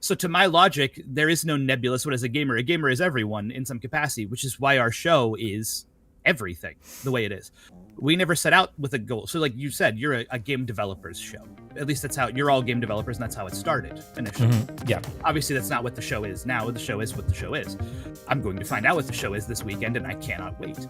So to my logic, there is no nebulous what is a gamer. A gamer is everyone in some capacity, which is why our show is everything the way it is. We never set out with a goal. So like you said, you're a game developers show. At least that's how you're all game developers, and that's how it started initially. Yeah. Obviously, that's not what the show is now. The show is what the show is. I'm going to find out what the show is this weekend, and I cannot wait.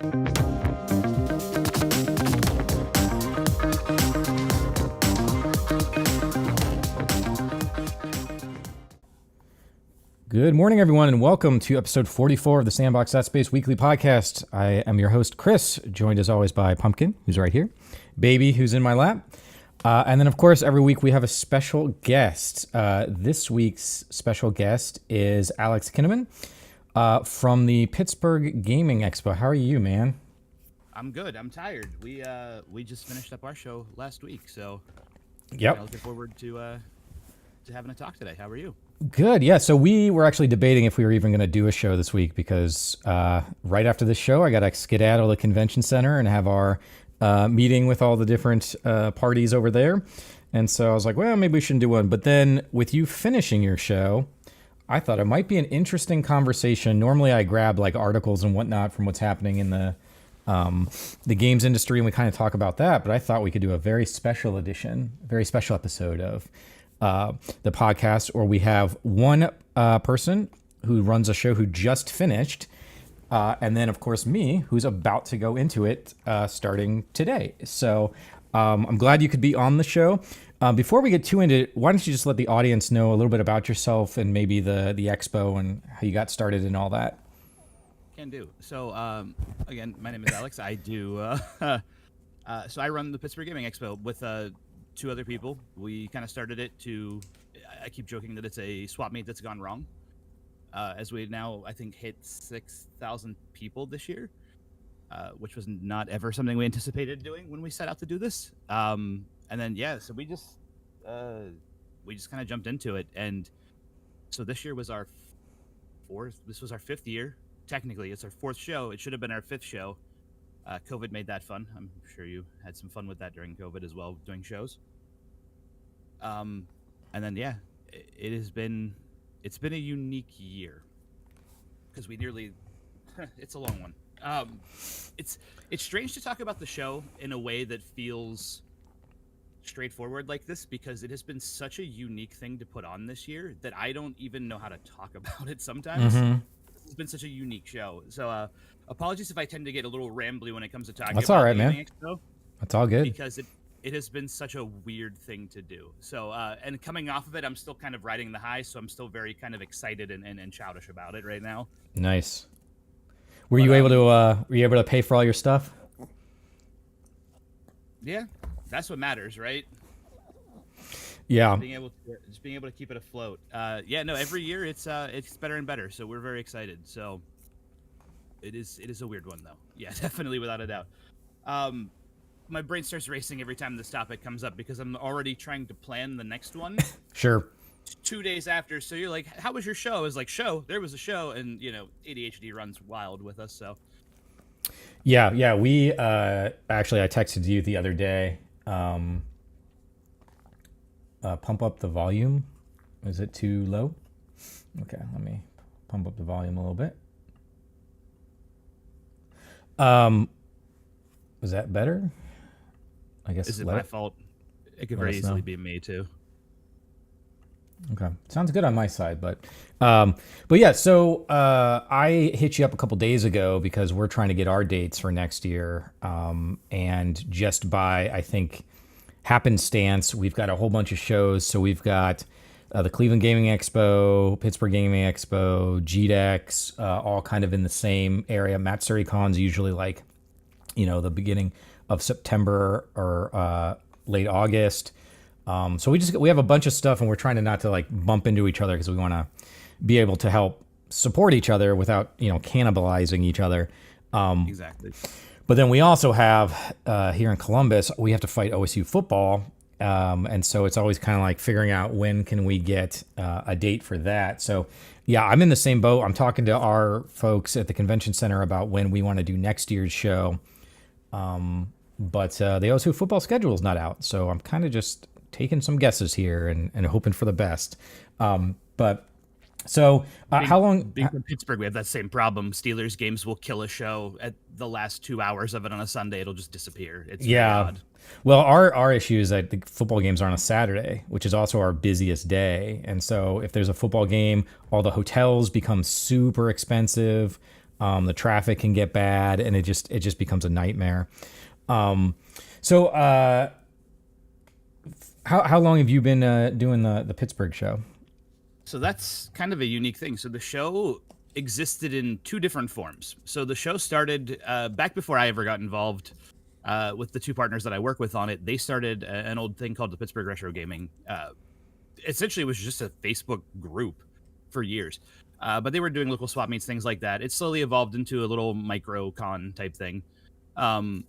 Good morning, everyone, and welcome to episode 44 of the Sandbox.Space weekly podcast. I am your host, Chris, joined as always by Pumpkin, who's right here, Baby, who's in my lap, and then, of course, every week we have a special guest. This week's special guest is Alex Kinnamon from the Pittsburgh Gaming Expo. How are you, man? I'm good. I'm tired. We just finished up our show last week, so yep. Looking forward to having a talk today. How are you? Good, yeah. So we were actually debating if we were even going to do a show this week because right after this show, I got to skedaddle to the convention center and have our meeting with all the different parties over there. And so I was like, well, maybe we shouldn't do one. But then with you finishing your show, I thought it might be an interesting conversation. Normally I grab like articles and whatnot from what's happening in the games industry, and we kind of talk about that. But I thought we could do a very special edition, very special episode of the podcast, or we have one person who runs a show who just finished, and then of course me, who's about to go into it starting today. So I'm glad you could be on the show. Before we get too into it, why don't you just let the audience know a little bit about yourself and maybe the expo and how you got started and all that? Can do. So again, my name is Alex. I do so I run the Pittsburgh Gaming Expo with two other people. We kind of started it to, I keep joking that it's a swap meet that's gone wrong. As we now, I think, hit 6,000 people this year, which was not ever something we anticipated doing when we set out to do this. And then, yeah, so we just kind of jumped into it. And so this year was our fifth year. Technically, it's our fourth show. It should have been our fifth show. COVID made that fun. I'm sure you had some fun with that during COVID as well, doing shows. And then it's been a unique year because it's a long one. It's strange to talk about the show in a way that feels straightforward like this because it has been such a unique thing to put on this year that I don't even know how to talk about it sometimes. Mm-hmm. It's been such a unique show. So apologies if I tend to get a little rambly when it comes to talking That's about all right, the Gaming man. Expo. That's all good. Because it has been such a weird thing to do. So and coming off of it, I'm still kind of riding the high, so I'm still very kind of excited and childish about it right now. Nice. Were you able to pay for all your stuff? Yeah, that's what matters, right? Yeah. Just being able to keep it afloat. Every year it's better and better, so we're very excited. So it is a weird one though. Yeah, definitely without a doubt. My brain starts racing every time this topic comes up because I'm already trying to plan the next one. Sure. 2 days after, so you're like, how was your show? I was like, there was a show, and ADHD runs wild with us, so. Yeah, we actually, I texted you the other day, pump up the volume. Is it too low? Okay, let me pump up the volume a little bit. Was that better? I guess. Is it my fault? It could very easily be me too. Okay, sounds good on my side, but yeah. So I hit you up a couple days ago because we're trying to get our dates for next year, and just by I think happenstance, we've got a whole bunch of shows. So we've got the Cleveland Gaming Expo, Pittsburgh Gaming Expo, GDEX, all kind of in the same area. MatsuriCon's usually like, the beginning of September or late August. So we have a bunch of stuff, and we're trying to not to like bump into each other because we want to be able to help support each other without cannibalizing each other. Exactly. But then we also have here in Columbus, we have to fight OSU football, and so it's always kind of like figuring out when can we get a date for that. So yeah, I'm in the same boat. I'm talking to our folks at the convention center about when we want to do next year's show. But the OSU football schedule is not out, so I'm kind of just taking some guesses here and hoping for the best. But so how long? Being from Pittsburgh, we have that same problem. Steelers games will kill a show at the last 2 hours of it on a Sunday. It'll just disappear. It's very Yeah. odd. Well, our issue is that the football games are on a Saturday, which is also our busiest day. And so if there's a football game, all the hotels become super expensive. The traffic can get bad, and it just becomes a nightmare. So how long have you been doing the Pittsburgh show? So that's kind of a unique thing. So the show existed in two different forms. So the show started back before I ever got involved with the two partners that I work with on it. They started an old thing called the Pittsburgh Retro Gaming. Essentially, it was just a Facebook group for years. But they were doing local swap meets, things like that. It slowly evolved into a little micro con type thing. And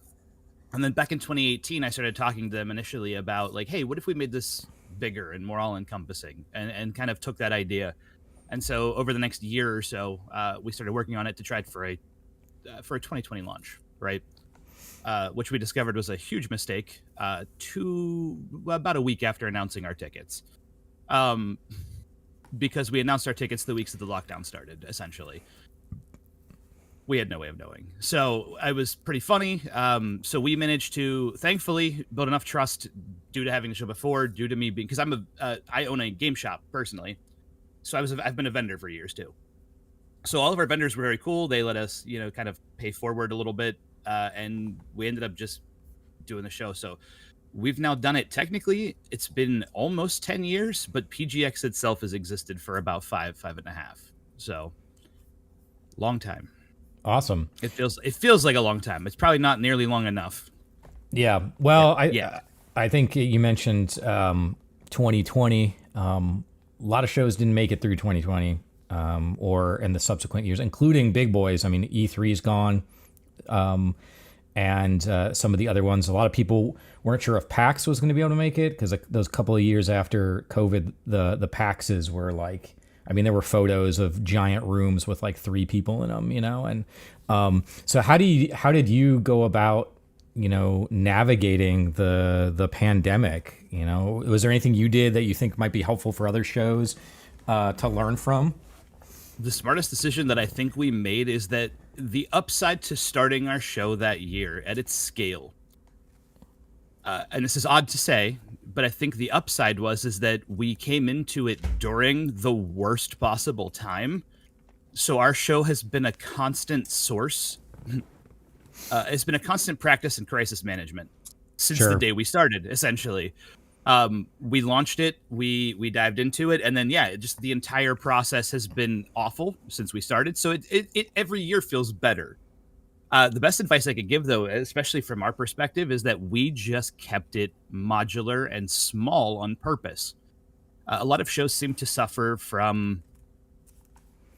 then back in 2018, I started talking to them initially about like, hey, what if we made this bigger and more all-encompassing, and kind of took that idea. And so over the next year or so, we started working on it to try it for a 2020 launch, right? Which we discovered was a huge mistake about a week after announcing our tickets. Because we announced our tickets the weeks that the lockdown started, essentially. We had no way of knowing. So it was pretty funny. So we managed to, thankfully, build enough trust due to having the show before, due to me being, because I own a game shop personally. So I've been a vendor for years too. So all of our vendors were very cool. They let us, kind of pay forward a little bit. And we ended up just doing the show. So we've now done it. Technically, it's been almost 10 years, but PGX itself has existed for about five and a half. So long time. Awesome. It feels like a long time. It's probably not nearly long enough. Yeah. Well, Yeah. I think you mentioned 2020. A lot of shows didn't make it through 2020 or in the subsequent years, including big boys. I mean, E3's gone. And some of the other ones. A lot of people weren't sure if PAX was going to be able to make it because those couple of years after COVID, the PAXs were like, I mean, there were photos of giant rooms with like 3 people in them, and so how did you go about, navigating the pandemic? Was there anything you did that you think might be helpful for other shows to learn from? The smartest decision that I think we made is that the upside to starting our show that year at its scale, and this is odd to say, but I think the upside is that we came into it during the worst possible time. So our show has been a constant source. It's been a constant practice in crisis management since the day we started, essentially. We launched it, we dived into it, and then just the entire process has been awful since we started. So it every year feels better. The best advice I could give, though, especially from our perspective, is that we just kept it modular and small on purpose. A lot of shows seem to suffer from,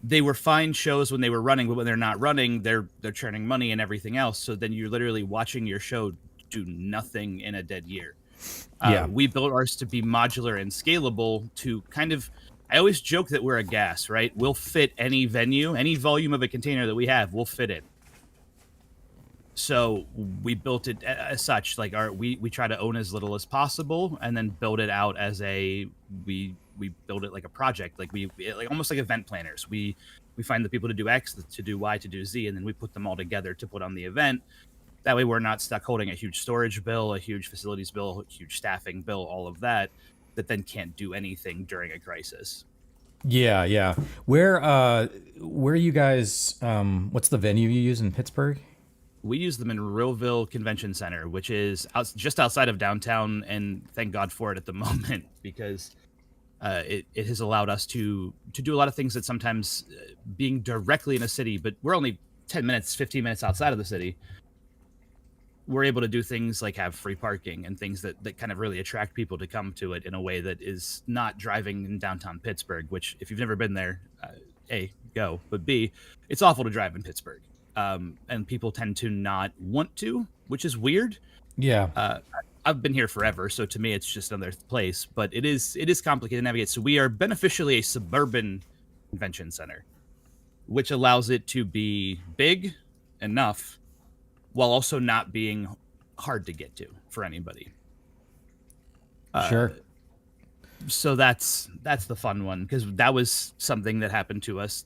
they were fine shows when they were running, but when they're not running, they're churning money and everything else. So then you're literally watching your show do nothing in a dead year. We built ours to be modular and scalable to kind of, I always joke that we're a gas, right? We'll fit any venue, any volume of a container that we have, we'll fit it. So we built it as such, like we try to own as little as possible and then build it out as we build it like a project, like like almost like event planners. We find the people to do X, to do Y, to do Z, and then we put them all together to put on the event. That way we're not stuck holding a huge storage bill, a huge facilities bill, a huge staffing bill, all of that then can't do anything during a crisis. Yeah. Where you guys, what's the venue you use in Pittsburgh? We use them in Rowville Convention Center, which is just outside of downtown, and thank God for it at the moment, because it has allowed us to do a lot of things that sometimes being directly in a city, but we're only 10 minutes, 15 minutes outside of the city, we're able to do things like have free parking and things that kind of really attract people to come to it in a way that is not driving in downtown Pittsburgh, which if you've never been there, A, go, but B, it's awful to drive in Pittsburgh. And people tend to not want to, which is weird. Yeah. I've been here forever, so to me it's just another place, but it is complicated to navigate. So we are beneficially a suburban convention center, which allows it to be big enough while also not being hard to get to for anybody. Sure. So that's the fun one, because that was something that happened to us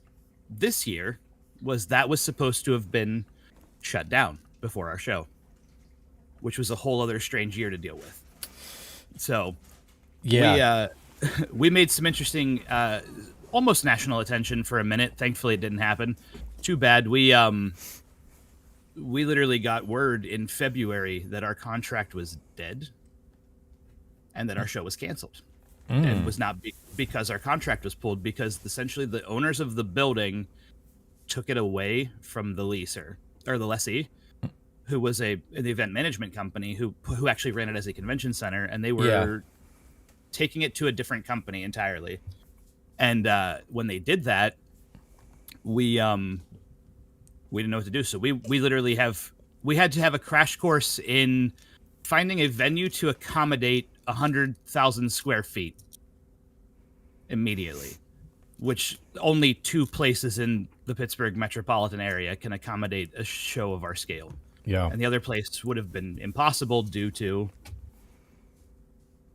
this year. That was supposed to have been shut down before our show, which was a whole other strange year to deal with. So Yeah. we made some interesting, almost national attention for a minute. Thankfully, it didn't happen. Too bad. We literally got word in February that our contract was dead, and that our show was canceled. And was not because our contract was pulled, because essentially the owners of the building took it away from the leaser, or the lessee, who was an event management company who actually ran it as a convention center, and they were taking it to a different company entirely. And when they did that, we didn't know what to do. So we literally had to have a crash course in finding a venue to accommodate 100,000 square feet immediately, which only 2 places in the Pittsburgh metropolitan area can accommodate a show of our scale. Yeah. And the other place would have been impossible due to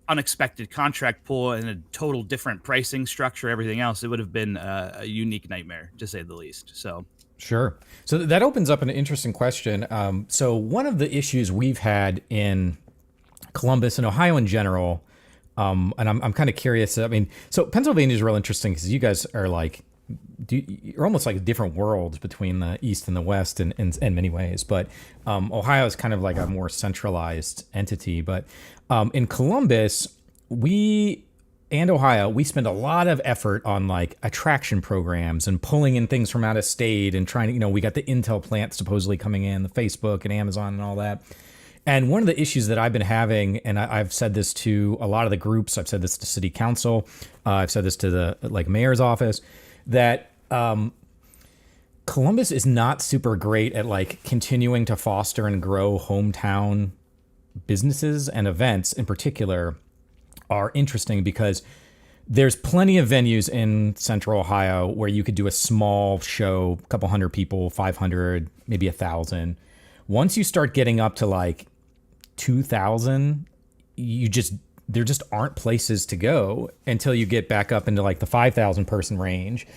unexpected contract pull and a total different pricing structure, everything else. It would have been a unique nightmare, to say the least. So Sure. So that opens up an interesting question. So one of the issues we've had in Columbus and Ohio in general, and I'm kind of curious. I mean, so Pennsylvania is real interesting because you guys are like, you're almost like different worlds between the East and the West in many ways. But Ohio is kind of like a more centralized entity. But in Columbus, and Ohio, we spend a lot of effort on like attraction programs and pulling in things from out of state and trying to, we got the Intel plant supposedly coming in, the Facebook and Amazon and all that. And one of the issues that I've been having, and I've said this to a lot of the groups, I've said this to city council, I've said this to the mayor's office, that Columbus is not super great at like continuing to foster and grow hometown businesses, and events in particular are interesting because there's plenty of venues in Central Ohio where you could do a small show, a couple hundred people, 500, maybe 1,000. Once you start getting up to like 2,000, there just aren't places to go until you get back up into like the 5,000 person range.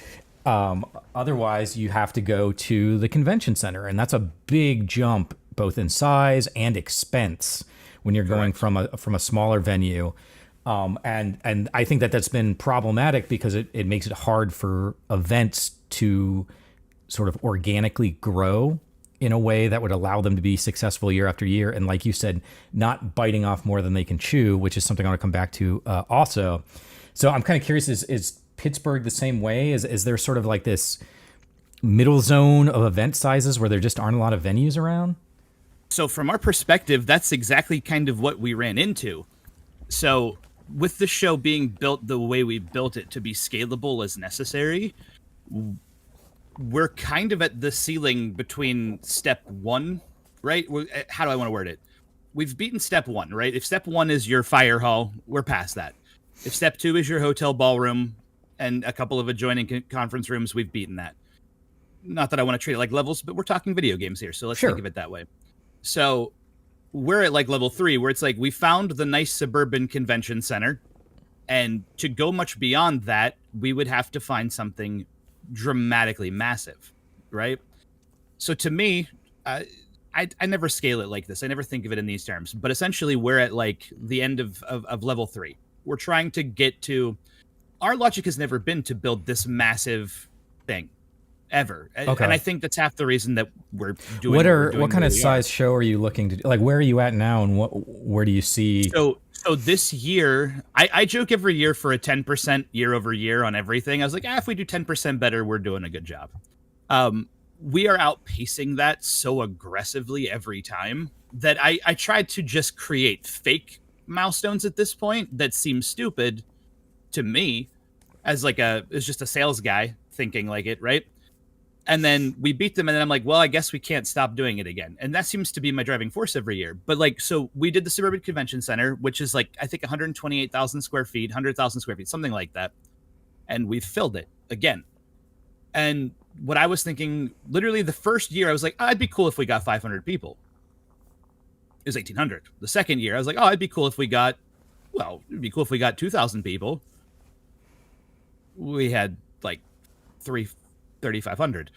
Otherwise, you have to go to the convention center, and that's a big jump both in size and expense when you're going from a smaller venue. And I think that's been problematic because it makes it hard for events to sort of organically grow in a way that would allow them to be successful year after year. And like you said, not biting off more than they can chew, which is something I want to come back to also. So I'm kind of curious, is Pittsburgh the same way? Is there sort of like this middle zone of event sizes where there just aren't a lot of venues around? So from our perspective, that's exactly kind of what we ran into. So with the show being built the way we built it to be scalable as necessary, we're kind of at the ceiling between step 1, right? How do I want to word it? We've beaten step 1, right? If step 1 is your fire hall, we're past that. If step 2 is your hotel ballroom and a couple of adjoining conference rooms, we've beaten that. Not that I want to treat it like levels, but we're talking video games here, so let's think of it that way. So we're at like level 3, where it's like we found the nice suburban convention center, and to go much beyond that, we would have to find something dramatically massive, right? So to me, I never scale it like this. I never think of it in these terms, but essentially we're at like the end of level 3. We're trying to get to, our logic has never been to build this massive thing ever. Okay. And I think that's half the reason that we're doing what kind of size show are you looking to do? Like, where are you at now, and where do you see? So this year, I joke every year for a 10% year over year on everything. I was like, if we do 10% better, we're doing a good job. We are outpacing that so aggressively every time that I tried to just create fake milestones at this point that seem stupid to me as just a sales guy thinking like it, right? And then we beat them, and then I'm like, well, I guess we can't stop doing it again. And that seems to be my driving force every year. But like, so we did the Suburban Convention Center, which is like, I think 128,000 square feet, 100,000 square feet, something like that. And we filled it again. And what I was thinking, literally the first year, I was like, it'd be cool if we got 500 people. It was 1,800. The second year, I was like, it'd be cool if we got well, it'd be cool if we got 2,000 people. We had like 3,500.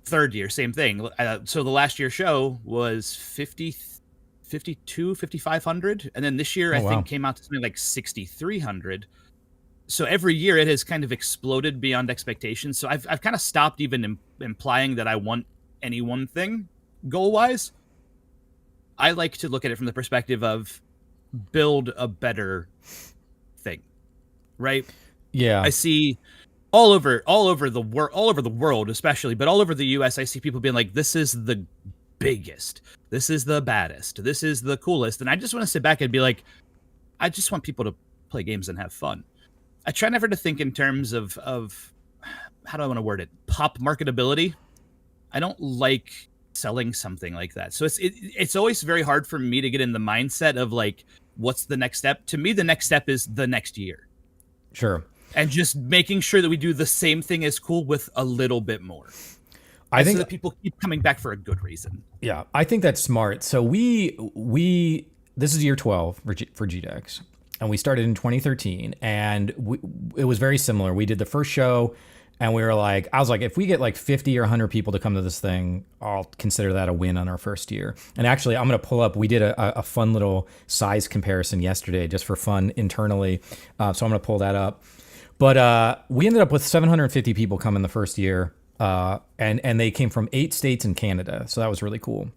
Third year, same thing. So the last year show was 5,500, and then this year I think came out to something like 6,300. So every year it has kind of exploded beyond expectations. So I've kind of stopped even implying that I want any one thing goal wise. I like to look at it from the perspective of build a better thing, right? Yeah. I see all over the world, especially, but all over the US, I see people being like, this is the biggest, this is the baddest, this is the coolest. And I just want to sit back and be like, I just want people to play games and have fun. I try never to think in terms of how do I want to word it? Pop marketability. I don't like selling something like that. So it's always very hard for me to get in the mindset of like, what's the next step? To me, the next step is the next year. Sure. And just making sure that we do the same thing as cool with a little bit more. I think so that people keep coming back for a good reason. Yeah, I think that's smart. So we this is year 12 for GDEX, and we started in 2013, and it was very similar. We did the first show, and we were like, I was like, if we get like 50 or 100 people to come to this thing, I'll consider that a win on our first year. And actually, I'm going to pull up, we did a fun little size comparison yesterday just for fun internally. So I'm going to pull that up. But we ended up with 750 people come in the first year, and they came from 8 states and Canada. So that was really cool.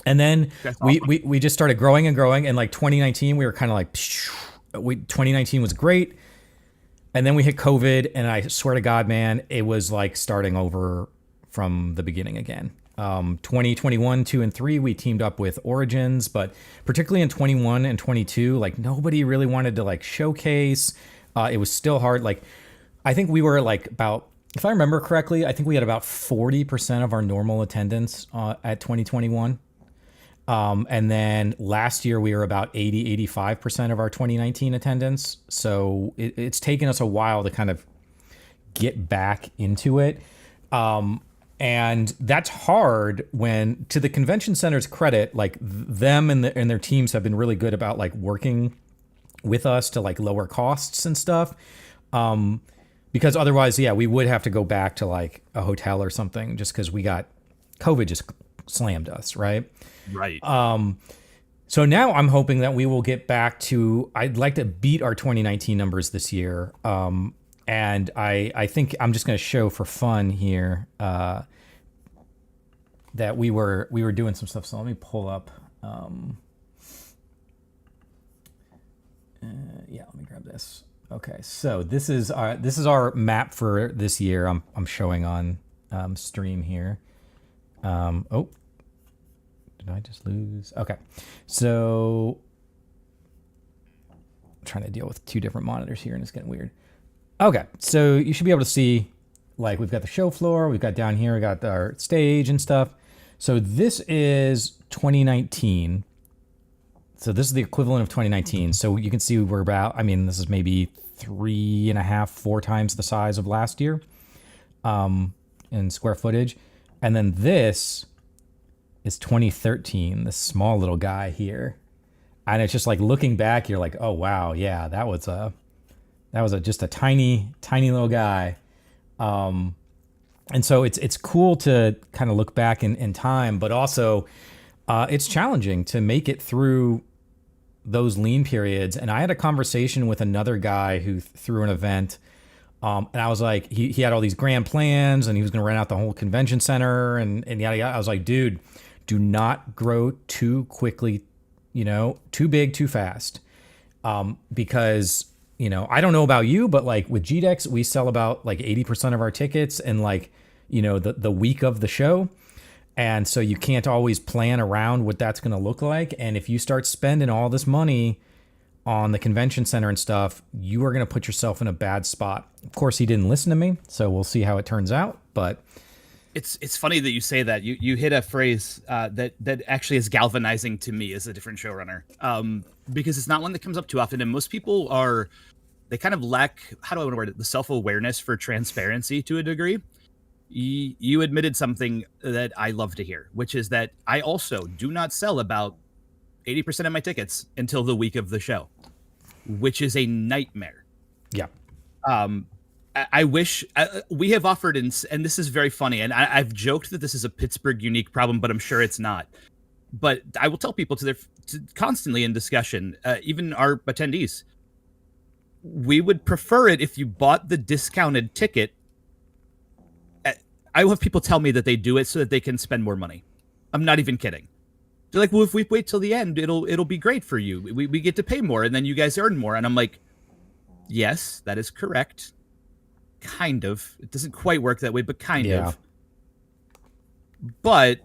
And then we just started growing and growing. And like 2019, we were kind of like, 2019 was great. And then we hit COVID, and I swear to God, man, it was like starting over from the beginning again. 2021, 2, and 3, we teamed up with Origins, but particularly in 21 and 22, like nobody really wanted to like showcase. It was still hard. Like, I think we were like about, if I remember correctly, I think we had about 40% of our normal attendance at 2021. And then last year we were about 85% of our 2019 attendance. So it's taken us a while to kind of get back into it. And that's hard when, to the convention center's credit, like them and their teams have been really good about like working with us to like lower costs and stuff. Because otherwise, yeah, we would have to go back to like a hotel or something just because COVID just slammed us, right? Right. So now I'm hoping that we will get back to, I'd like to beat our 2019 numbers this year. And I think I'm just going to show for fun here that we were doing some stuff. So let me pull up. Yeah, let me grab this. Okay, so this is our map for this year. I'm showing on stream here. Oh, did I just lose? Okay, so I'm trying to deal with 2 different monitors here, and it's getting weird. Okay, so you should be able to see, like, we've got the show floor, we've got down here, we got our stage and stuff. So this is 2019. So this is the equivalent of 2019. So you can see we're about, I mean, this is maybe 3.5, 4 times the size of last year in square footage. And then this is 2013, this small little guy here. And it's just like looking back, you're like, oh, wow, yeah, that was just a tiny, tiny little guy. And so it's cool to kind of look back in time, but also it's challenging to make it through those lean periods. And I had a conversation with another guy who threw an event, and I was like, he had all these grand plans, and he was going to rent out the whole convention center and yada yada. I was like, dude, do not grow too quickly, too big, too fast, because I don't know about you, but like with GDEX, we sell about like 80% of our tickets in like the week of the show. And so you can't always plan around what that's going to look like. And if you start spending all this money on the convention center and stuff, you are going to put yourself in a bad spot. Of course, he didn't listen to me, so we'll see how it turns out. But it's funny that you say that. You hit a phrase that actually is galvanizing to me as a different showrunner, because it's not one that comes up too often. And most people they kind of lack, how do I want to word it, the self-awareness for transparency to a degree. You admitted something that I love to hear, which is that I also do not sell about 80% of my tickets until the week of the show. which is a nightmare. Yeah. I wish we have offered, and this is very funny, and I've joked that this is a Pittsburgh unique problem, but I'm sure it's not. But I will tell people constantly in discussion, even our attendees, we would prefer it if you bought the discounted ticket. I will have people tell me that they do it so that they can spend more money. I'm not even kidding. They're like, well, if we wait till the end, it'll be great for you. We get to pay more, and then you guys earn more. And I'm like, yes, that is correct. Kind of. It doesn't quite work that way, but kind of. But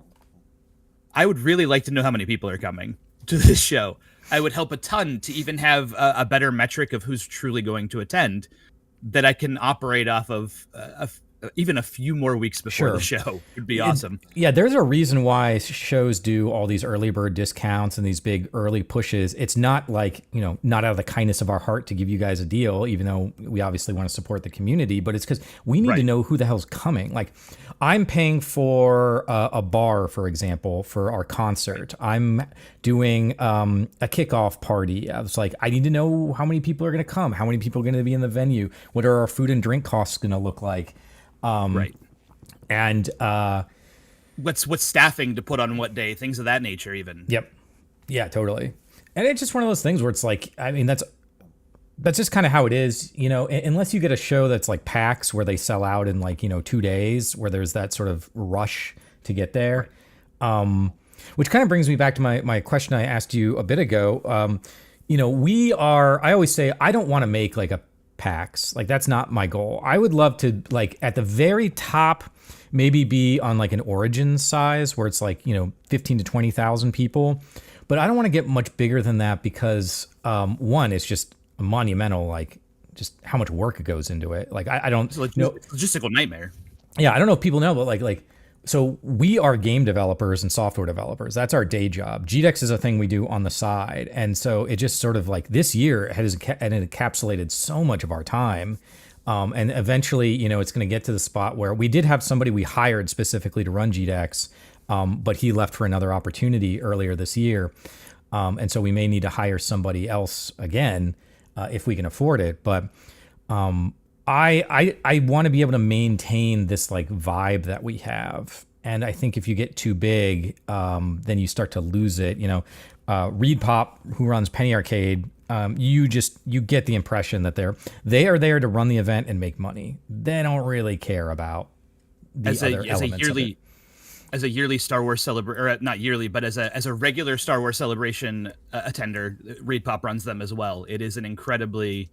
I would really like to know how many people are coming to this show. I would help a ton to even have a better metric of who's truly going to attend that I can operate off of even a few more weeks before the show. Would be awesome. Yeah, there's a reason why shows do all these early bird discounts and these big early pushes. It's not like, not out of the kindness of our heart to give you guys a deal, even though we obviously want to support the community, but it's because we need to know who the hell's coming. Like, I'm paying for a bar, for example, for our concert. I'm doing a kickoff party. I was like, I need to know how many people are going to come, how many people are going to be in the venue, what are our food and drink costs going to look like. And what's staffing to put on what day, things of that nature even. Yep. Yeah, totally. And it's just one of those things where it's like, I mean, that's just kind of how it is, unless you get a show that's like PAX where they sell out in like, 2 days, where there's that sort of rush to get there. Which kind of brings me back to my question I asked you a bit ago. I always say, I don't want to make like a PAX. Like, that's not my goal. I would love to, like, at the very top, maybe be on like an Origin size where it's like, 15 to 20,000 people. But I don't want to get much bigger than that because, one, it's just monumental, like just how much work it goes into it. Like, I don't know. Logistical nightmare. Yeah. I don't know if people know, but like, so we are game developers and software developers. That's our day job. GDEX is a thing we do on the side. And so it just sort of like this year has encapsulated so much of our time. And eventually, it's going to get to the spot where we did have somebody we hired specifically to run GDEX, but he left for another opportunity earlier this year. And so we may need to hire somebody else again if we can afford it. But I want to be able to maintain this like vibe that we have. And I think if you get too big, then you start to lose it. Reed Pop, who runs Penny Arcade, you get the impression that they are there to run the event and make money. They don't really care about the other elements of it. As a yearly Star Wars celebration, or not yearly, but as a regular Star Wars celebration attender, Reed Pop runs them as well. It is an incredibly,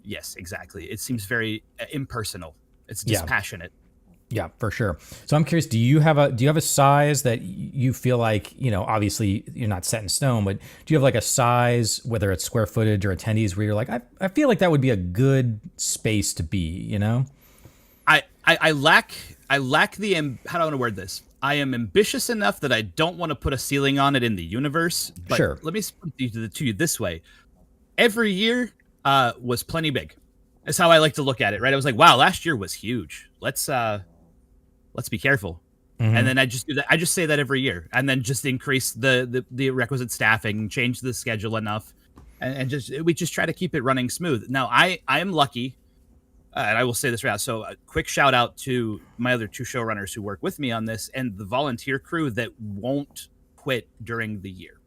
yes, exactly. It seems very impersonal. It's dispassionate. Yeah, for sure. So I'm curious, do you have a size that you feel like, obviously you're not set in stone, but do you have like a size, whether it's square footage or attendees, where you're like, I feel like that would be a good space to be, I lack the, how do I want to word this? I am ambitious enough that I don't want to put a ceiling on it in the universe. But sure. Let me speak to you this way. Every year was plenty big. That's how I like to look at it, right? I was like, wow, last year was huge. Let's be careful. Mm-hmm. And then I just do that. I just say that every year, and then just increase the requisite staffing, change the schedule enough, and we just try to keep it running smooth. Now I am lucky. And I will say this right now. So a quick shout out to my other two showrunners who work with me on this and the volunteer crew that won't quit during the year.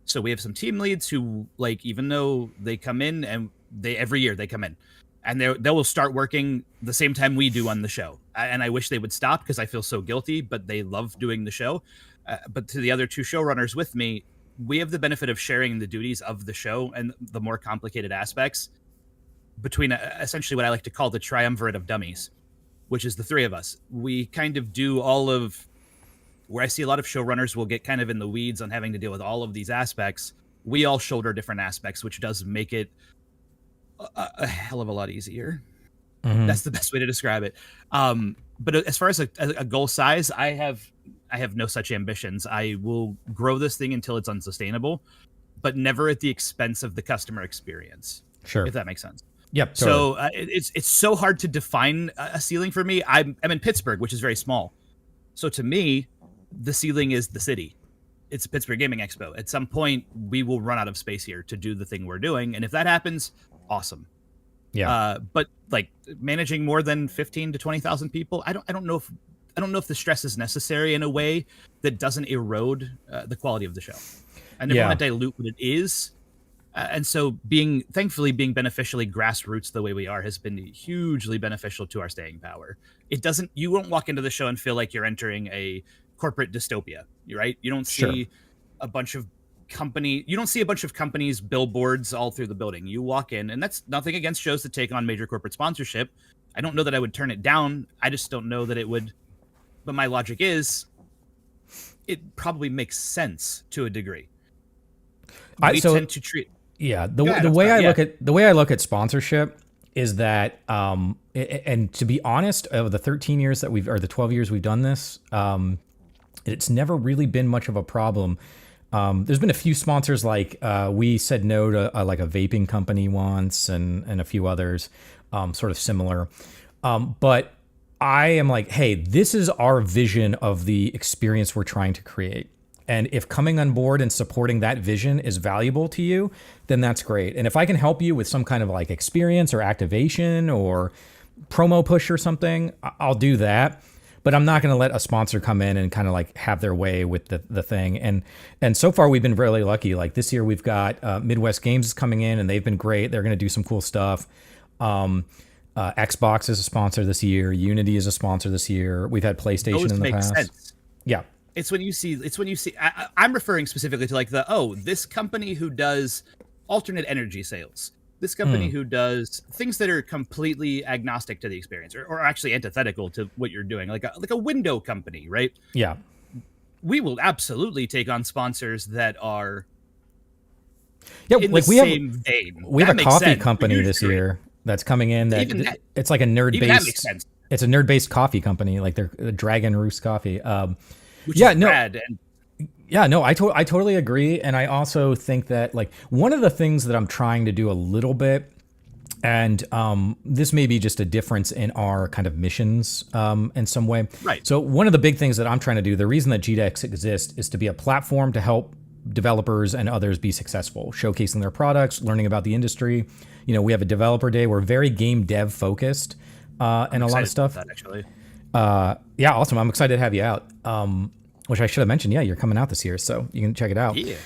So we have some team leads who, like, even though they come in and every year they come in and they will start working the same time we do on the show. And I wish they would stop because I feel so guilty, but they love doing the show. But to the other two showrunners with me, we have the benefit of sharing the duties of the show and the more complicated aspects between essentially what I like to call the triumvirate of dummies, which is the three of us. We kind of do all of where I see a lot of showrunners will get kind of in the weeds on having to deal with all of these aspects. We all shoulder different aspects, which does make it a hell of a lot easier. Mm-hmm. That's the best way to describe it. But as far as a goal size, I have no such ambitions. I will grow this thing until it's unsustainable, but never at the expense of the customer experience. Sure. If that makes sense. Yep. Totally. So it's so hard to define a ceiling for me. I'm in Pittsburgh, which is very small. So to me, the ceiling is the city. it's Pittsburgh Gaming Expo. At some point, we will run out of space here to do the thing we're doing, and if that happens, awesome. Yeah. But like managing more than 15 to 20,000 people, I don't know if the stress is necessary in a way that doesn't erode the quality of the show. I never want to dilute what it is. And so thankfully being beneficially grassroots the way we are has been hugely beneficial to our staying power. You won't walk into the show and feel like you're entering a corporate dystopia, right? You don't see a bunch of companies, billboards all through the building. You walk in, and that's nothing against shows that take on major corporate sponsorship. I don't know that I would turn it down. I just don't know that it would. But my logic is, it probably makes sense to a degree. We tend to treat. Yeah, the way I look at sponsorship is that, and to be honest, of the 13 years that the 12 years we've done this, it's never really been much of a problem. There's been a few sponsors, like we said no to like a vaping company once, and a few others, sort of similar. But I am like, hey, this is our vision of the experience we're trying to create. And if coming on board and supporting that vision is valuable to you, then that's great. And if I can help you with some kind of like experience or activation or promo push or something, I'll do that. But I'm not going to let a sponsor come in and kind of like have their way with the thing. And so far we've been really lucky. Like this year we've got Midwest Games is coming in, and they've been great. They're going to do some cool stuff. Xbox is a sponsor this year. Unity is a sponsor this year. We've had PlayStation in the past. Sense. Yeah. It's when you see. I'm referring specifically to like this company who does alternate energy sales. This company who does things that are completely agnostic to the experience, or actually antithetical to what you're doing, like a window company, right? Yeah. We will absolutely take on sponsors that are in the same vein. We have a coffee company this year that's coming in. It's like a nerd-based. It's a nerd-based coffee company, like they're Dragon Roost Coffee. Which is rad. I totally agree. And I also think that like one of the things that I'm trying to do a little bit, and this may be just a difference in our kind of missions in some way. Right. So one of the big things that I'm trying to do, the reason that GDEX exists is to be a platform to help developers and others be successful, showcasing their products, learning about the industry. You know, we have a developer day. We're very game dev focused and a lot of stuff. That, actually. Yeah, awesome. I'm excited to have you out. Which I should have mentioned. Yeah, you're coming out this year, so you can check it out. Yeah.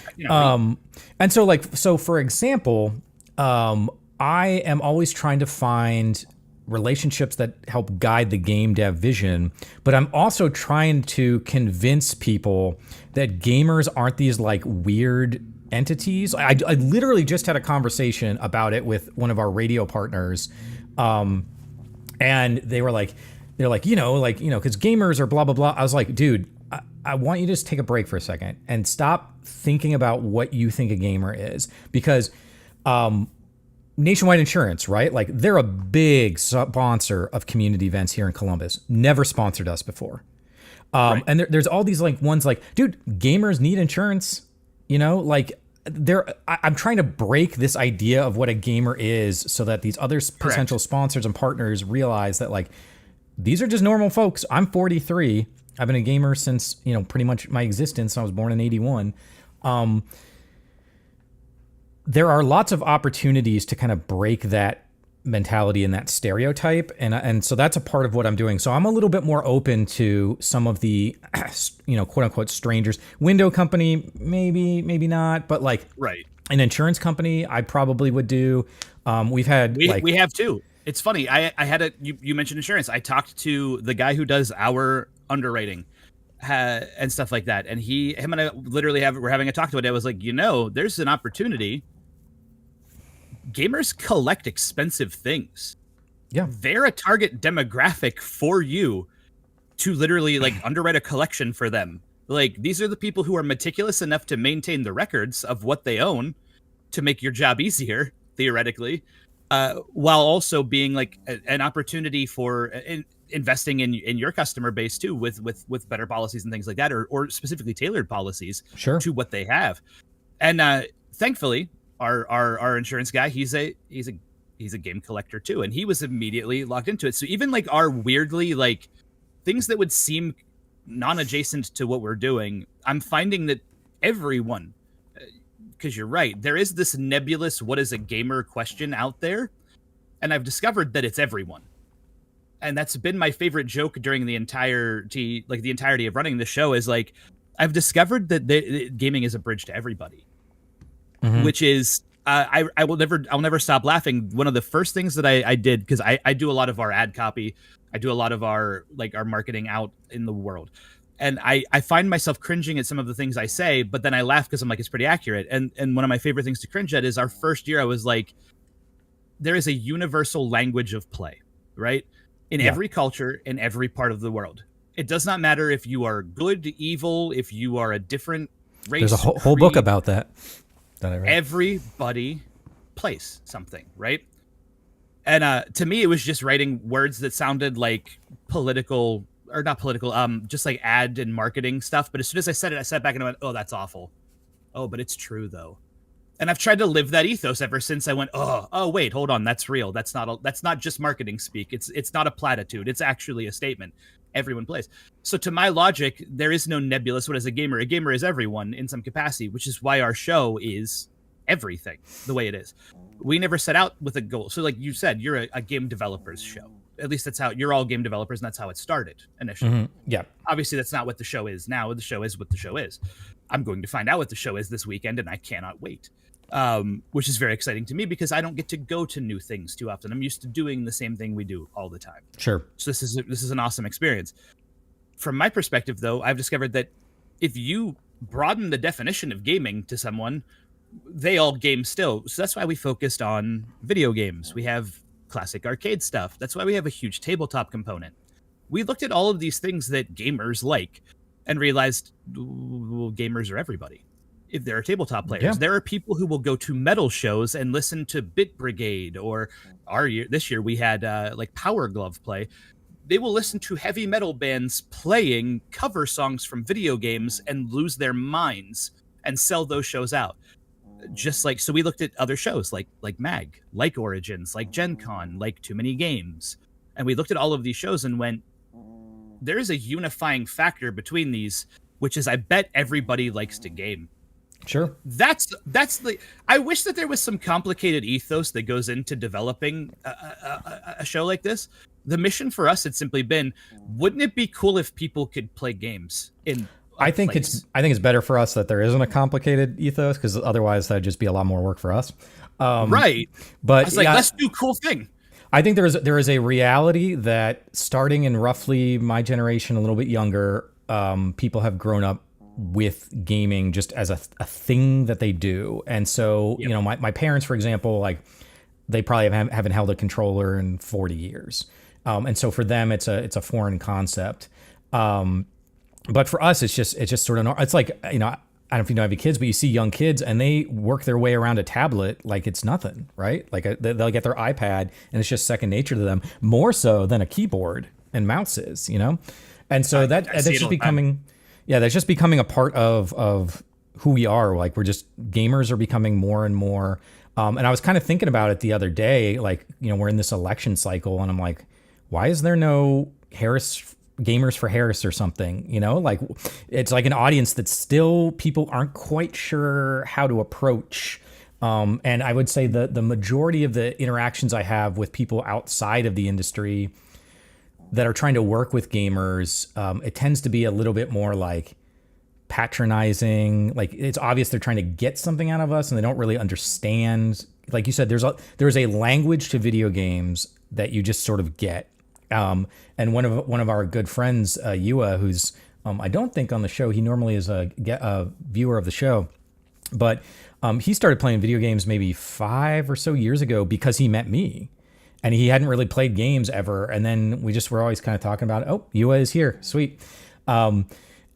And so for example, I am always trying to find relationships that help guide the game dev vision, but I'm also trying to convince people that gamers aren't these like weird entities. I literally just had a conversation about it with one of our radio partners, and they're like, because gamers are blah blah blah. I was like, dude, I want you to just take a break for a second and stop thinking about what you think a gamer is, because Nationwide Insurance, right? Like they're a big sponsor of community events here in Columbus. Never sponsored us before. Right. And there's all these like ones like, dude, gamers need insurance. You know, like I'm trying to break this idea of what a gamer is so that these other potential sponsors and partners realize that like these are just normal folks. I'm 43. I've been a gamer since, pretty much my existence. I was born in 81. There are lots of opportunities to kind of break that mentality and that stereotype. And so that's a part of what I'm doing. So I'm a little bit more open to some of the, quote unquote strangers. Window company, maybe not, but like an insurance company, I probably would do. We have too. It's funny. I had you mentioned insurance. I talked to the guy who does our underwriting and stuff like that. And him and I literally we're having a talk about it. I was like, there's an opportunity. Gamers collect expensive things. Yeah. They're a target demographic for you to literally like underwrite a collection for them. Like these are the people who are meticulous enough to maintain the records of what they own to make your job easier, theoretically, while also being like an opportunity for investing in your customer base too, with better policies and things like that, or specifically tailored policies to what they have. And thankfully, our insurance guy, he's a game collector too, and he was immediately logged into it. So even like our weirdly like things that would seem non-adjacent to what we're doing, I'm finding that everyone. Because you're right, there is this nebulous "what is a gamer" question out there, and I've discovered that it's everyone. And that's been my favorite joke during the entirety of running the show, is like, I've discovered that gaming is a bridge to everybody, which is I'll never stop laughing. One of the first things that I did, because I do a lot of our ad copy, I do a lot of our marketing out in the world, and I find myself cringing at some of the things I say, but then I laugh because I'm like, it's pretty accurate. And one of my favorite things to cringe at is our first year. I was like, there is a universal language of play, right? In every culture, in every part of the world. It does not matter if you are good, evil, if you are a different race. There's a whole book about that I read. Everybody plays something, right? And to me, it was just writing words that sounded like political, or not political, just like ad and marketing stuff. But as soon as I said it, I sat back and I went, oh, that's awful. Oh, but it's true, though. And I've tried to live that ethos ever since. I went, oh, wait, hold on, that's real. That's not just marketing speak. It's not a platitude. It's actually a statement. Everyone plays. So to my logic, there is no nebulous what is a gamer. A gamer is everyone in some capacity, which is why our show is everything the way it is. We never set out with a goal. So like you said, you're a game developers show. At least that's how you're all game developers, and that's how it started initially. Mm-hmm. Yeah. Obviously, that's not what the show is now. The show is what the show is. I'm going to find out what the show is this weekend, and I cannot wait. Which is very exciting to me because I don't get to go to new things too often. I'm used to doing the same thing we do all the time. Sure. So this is an awesome experience. From my perspective, though, I've discovered that if you broaden the definition of gaming to someone, they all game still. So that's why we focused on video games. We have classic arcade stuff. That's why we have a huge tabletop component. We looked at all of these things that gamers like and realized, well, gamers are everybody. If there are tabletop players, there are people who will go to metal shows and listen to Bit Brigade, or this year we had like Power Glove play. They will listen to heavy metal bands playing cover songs from video games and lose their minds and sell those shows out. Just like, so we looked at other shows like MAG, like Origins, like Gen Con, like Too Many Games. And we looked at all of these shows and went, there is a unifying factor between these, which is I bet everybody likes to game. Sure. That's the. I wish that there was some complicated ethos that goes into developing a show like this. The mission for us had simply been, wouldn't it be cool if people could play games in? I think it's better for us that there isn't a complicated ethos, because otherwise that'd just be a lot more work for us. Right. But I was like, let's do a cool thing. I think there is a reality that starting in roughly my generation, a little bit younger, people have grown up with gaming just as a thing that they do. And so, you know, my parents, for example, like they probably haven't held a controller in 40 years. And so for them, it's a foreign concept. But for us, it's just sort of, it's like, you know, I don't know if you know, I have kids, but you see young kids and they work their way around a tablet like it's nothing, right? Like they'll get their iPad and it's just second nature to them, more so than a keyboard and mouse is, you know? And so that's just becoming, that's just becoming a part of who we are. Like gamers are becoming more and more. And I was kind of thinking about it the other day, like, you know, we're in this election cycle and I'm like, why is there no Gamers for Harris or something? You know, like it's like an audience that still people aren't quite sure how to approach. And I would say the majority of the interactions I have with people outside of the industry that are trying to work with gamers, it tends to be a little bit more like patronizing. Like it's obvious they're trying to get something out of us and they don't really understand. Like you said, there's a language to video games that you just sort of get. And one of our good friends, Yua, who's I don't think on the show, he normally is a viewer of the show, but he started playing video games maybe 5 or so years ago because he met me. And he hadn't really played games ever. And then we just were always kind of talking about, oh, Yua is here. Sweet.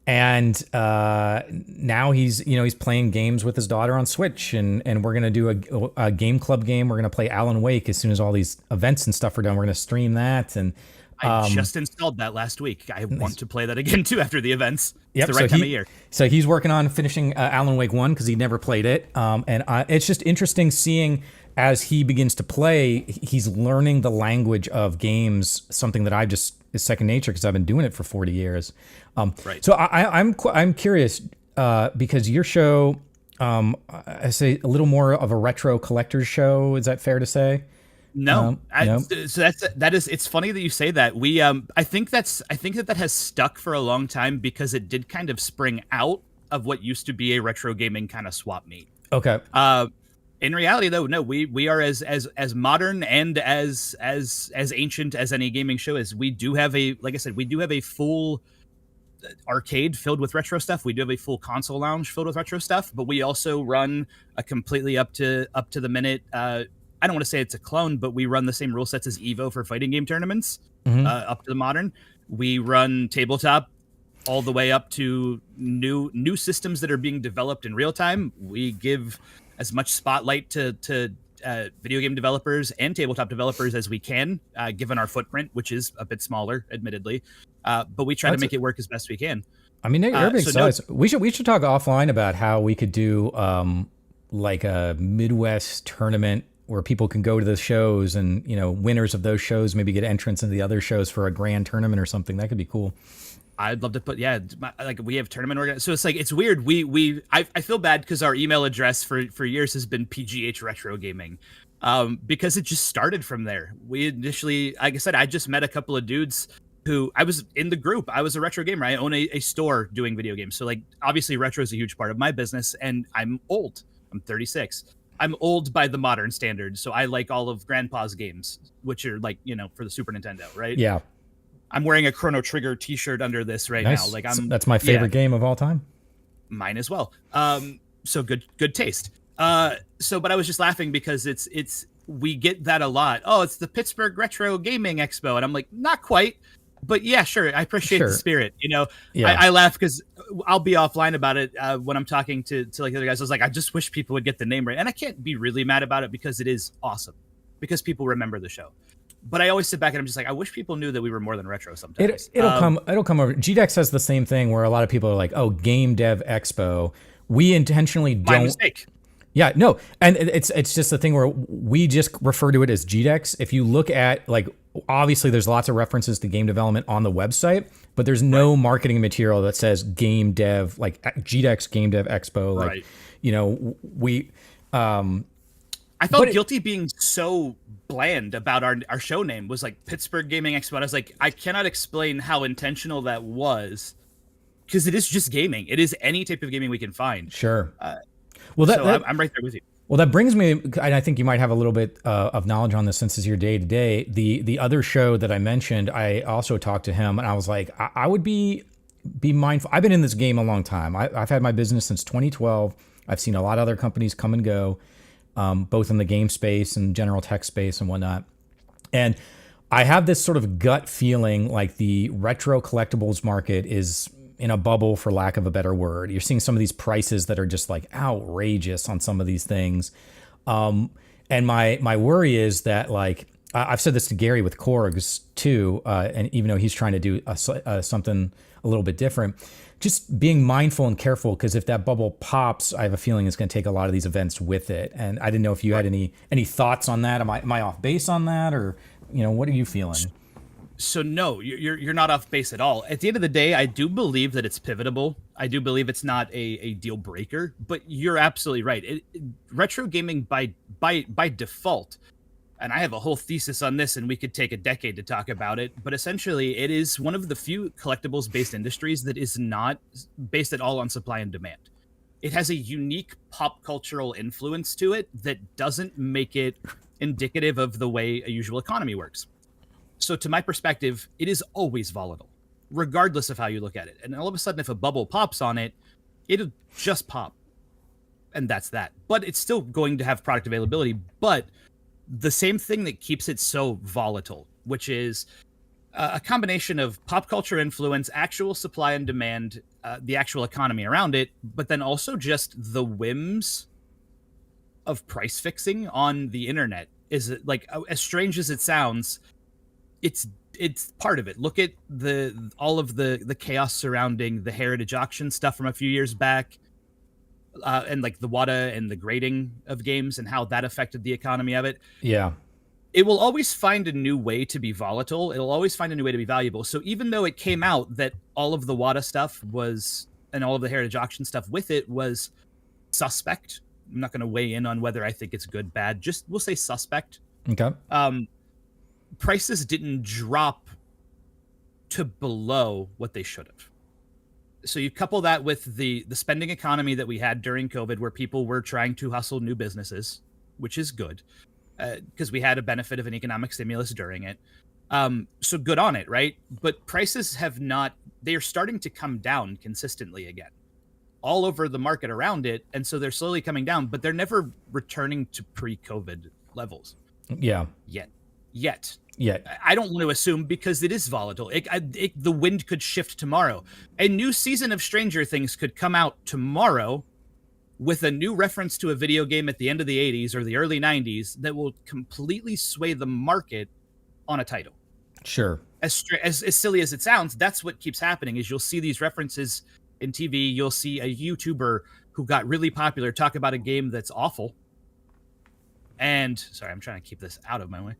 And now he's playing games with his daughter on Switch. And we're going to do a game club game. We're going to play Alan Wake as soon as all these events and stuff are done. We're going to stream that. And I just installed that last week. I want to play that again, too, after the events. It's the right time of year. So he's working on finishing Alan Wake 1 because he never played it. And it's just interesting seeing as he begins to play, he's learning the language of games, something that is second nature because I've been doing it for 40 years. Right. So I'm curious, because your show, I say a little more of a retro collector's show. Is that fair to say? No, No. so it's funny that you say that. I think that has stuck for a long time because it did kind of spring out of what used to be a retro gaming kind of swap meet. Okay. In reality, though, no, we are as modern and as ancient as any gaming show is. We do have like I said, we do have a full arcade filled with retro stuff. We do have a full console lounge filled with retro stuff, but we also run a completely up to the minute. I don't want to say it's a clone, but we run the same rule sets as Evo for fighting game tournaments, up to the modern. We run tabletop all the way up to new systems that are being developed in real time. We give as much spotlight to video game developers and tabletop developers as we can, given our footprint, which is a bit smaller, admittedly. But we try to make it work as best we can. I mean, you're big size. We should talk offline about how we could do like a Midwest tournament where people can go to the shows and, winners of those shows maybe get entrance into the other shows for a grand tournament or something. That could be cool. I'd love to put, like we have tournament organized. So it's like, it's weird. I feel bad because our email address for years has been PGH Retro Gaming, because it just started from there. We initially, like I said, I just met a couple of dudes who I was in the group. I was a retro gamer. I own a store doing video games. So like, obviously retro is a huge part of my business, and I'm old. I'm 36. I'm old by the modern standards. So I like all of Grandpa's games, which are like, for the Super Nintendo, right? Yeah. I'm wearing a Chrono Trigger t-shirt under this right now. Like that's my favorite game of all time. Mine as well. So good taste. But I was just laughing because we get that a lot. Oh, it's the Pittsburgh Retro Gaming Expo. And I'm like, not quite, but yeah, sure. I appreciate the spirit, Yeah. I laugh because I'll be offline about it when I'm talking to like the other guys. I was like, I just wish people would get the name right. And I can't be really mad about it because it is awesome, because people remember the show. But I always sit back and I'm just like, I wish people knew that we were more than retro sometimes. It'll come over. GDEX has the same thing where a lot of people are like, oh, Game Dev Expo. We intentionally don't. My mistake. Yeah, no. And it's just a thing where we just refer to it as GDEX. If you look at, like, obviously there's lots of references to game development on the website, but there's no marketing material that says Game Dev, like GDEX Game Dev Expo. Like, we... I felt guilty being so bland about our show name. Was like Pittsburgh Gaming Expo. I was like, I cannot explain how intentional that was, because it is just gaming. It is any type of gaming we can find. Sure. I'm right there with you. Well, that brings me, and I think you might have a little bit of knowledge on this since it's your day to day. The other show that I mentioned, I also talked to him, and I was like, I would be mindful. I've been in this game a long time. I've had my business since 2012. I've seen a lot of other companies come and go. Both in the game space and general tech space and whatnot. And I have this sort of gut feeling like the retro collectibles market is in a bubble, for lack of a better word. You're seeing some of these prices that are just like outrageous on some of these things. And my worry is that, like, I've said this to Gary with Korgs too, and even though he's trying to do something a little bit different, just being mindful and careful, because if that bubble pops, I have a feeling it's going to take a lot of these events with it. And I didn't know if you had any thoughts on that. Am I off base on that, or what are you feeling? So no, you're not off base at all. At the end of the day, I do believe that it's pivotable. I do believe it's not a deal breaker. But you're absolutely right. Retro gaming by default. And I have a whole thesis on this, and we could take a decade to talk about it. But essentially, it is one of the few collectibles-based industries that is not based at all on supply and demand. It has a unique pop cultural influence to it that doesn't make it indicative of the way a usual economy works. So to my perspective, it is always volatile, regardless of how you look at it. And all of a sudden, if a bubble pops on it, it'll just pop. And that's that. But it's still going to have product availability. But the same thing that keeps it so volatile, which is a combination of pop culture influence, actual supply and demand, the actual economy around it, but then also just the whims of price fixing on the internet. Is like, as strange as it sounds, it's part of it. Look at all of the chaos surrounding the heritage auction stuff from a few years back. And like the WADA and the grading of games and how that affected the economy of it. Yeah. It will always find a new way to be volatile. It'll always find a new way to be valuable. So even though it came out that all of the WADA stuff was and all of the Heritage Auction stuff with it was suspect. I'm not going to weigh in on whether I think it's good, bad. Just we'll say suspect. Okay. Prices didn't drop to below what they should have. So you couple that with the spending economy that we had during COVID, where people were trying to hustle new businesses, which is good, because we had a benefit of an economic stimulus during it. So good on it, right? But prices have not, they are starting to come down consistently again all over the market around it. And so they're slowly coming down, but they're never returning to pre-COVID levels. Yeah. Yet. Yeah. I don't want to assume, because it is volatile. The wind could shift tomorrow. A new season of Stranger Things could come out tomorrow with a new reference to a video game at the end of the 80s or the early 90s that will completely sway the market on a title. Sure. As silly as it sounds, that's what keeps happening. Is you'll see these references in TV. You'll see a YouTuber who got really popular talk about a game that's awful. And sorry, I'm trying to keep this out of my way.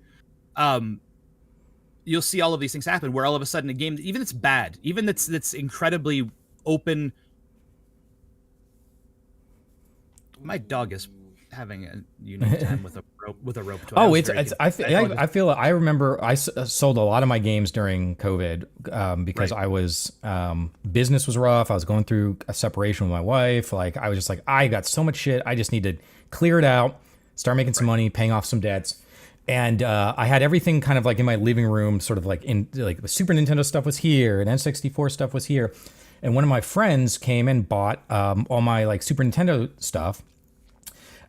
You'll see all of these things happen where all of a sudden a game, even that's bad, even that's incredibly open. My dog is having a unique time with a rope toy. Oh, I remember I sold a lot of my games during COVID because Right. I was business was rough. I was going through a separation with my wife. Like I was just like, I got so much shit. I just need to clear it out, start making some money, paying off some debts. And I had everything kind of like in my living room, sort of like in like the Super Nintendo stuff was here and N64 stuff was here. And one of my friends came and bought all my like Super Nintendo stuff.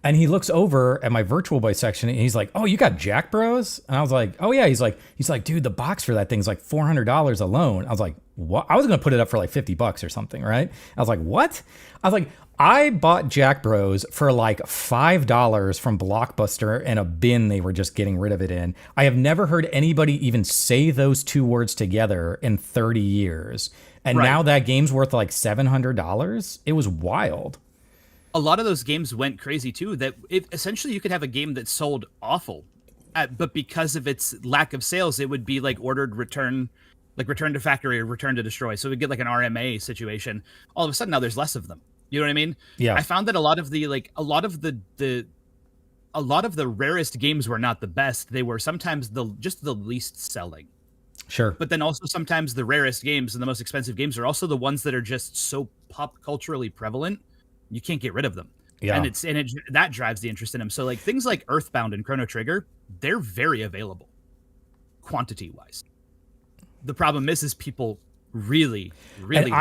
And he looks over at my Virtual Boy section and he's like, "Oh, you got Jack Bros?" And I was like, "Oh yeah." He's like, "Dude, the box for that thing's like $400 alone." I was like, "What?" I was gonna put it up for like $50 or something, right? I was like, "What?" I was like, I bought Jack Bros for like $5 from Blockbuster in a bin they were just getting rid of it in. I have never heard anybody even say those two words together in 30 years. And Right. now that game's worth like $700. It was wild. A lot of those games went crazy too. That essentially you could have a game that sold awful, but because of its lack of sales, it would be like ordered return, like return to factory or return to destroy. So we'd get like an RMA situation. All of a sudden now there's less of them. You know what I mean? Yeah. I found that a lot of the rarest games were not the best. They were sometimes just the least selling. Sure. But then also sometimes the rarest games and the most expensive games are also the ones that are just so pop culturally prevalent, you can't get rid of them. Yeah. And that drives the interest in them. So like things like Earthbound and Chrono Trigger, they're very available quantity wise. The problem is people really And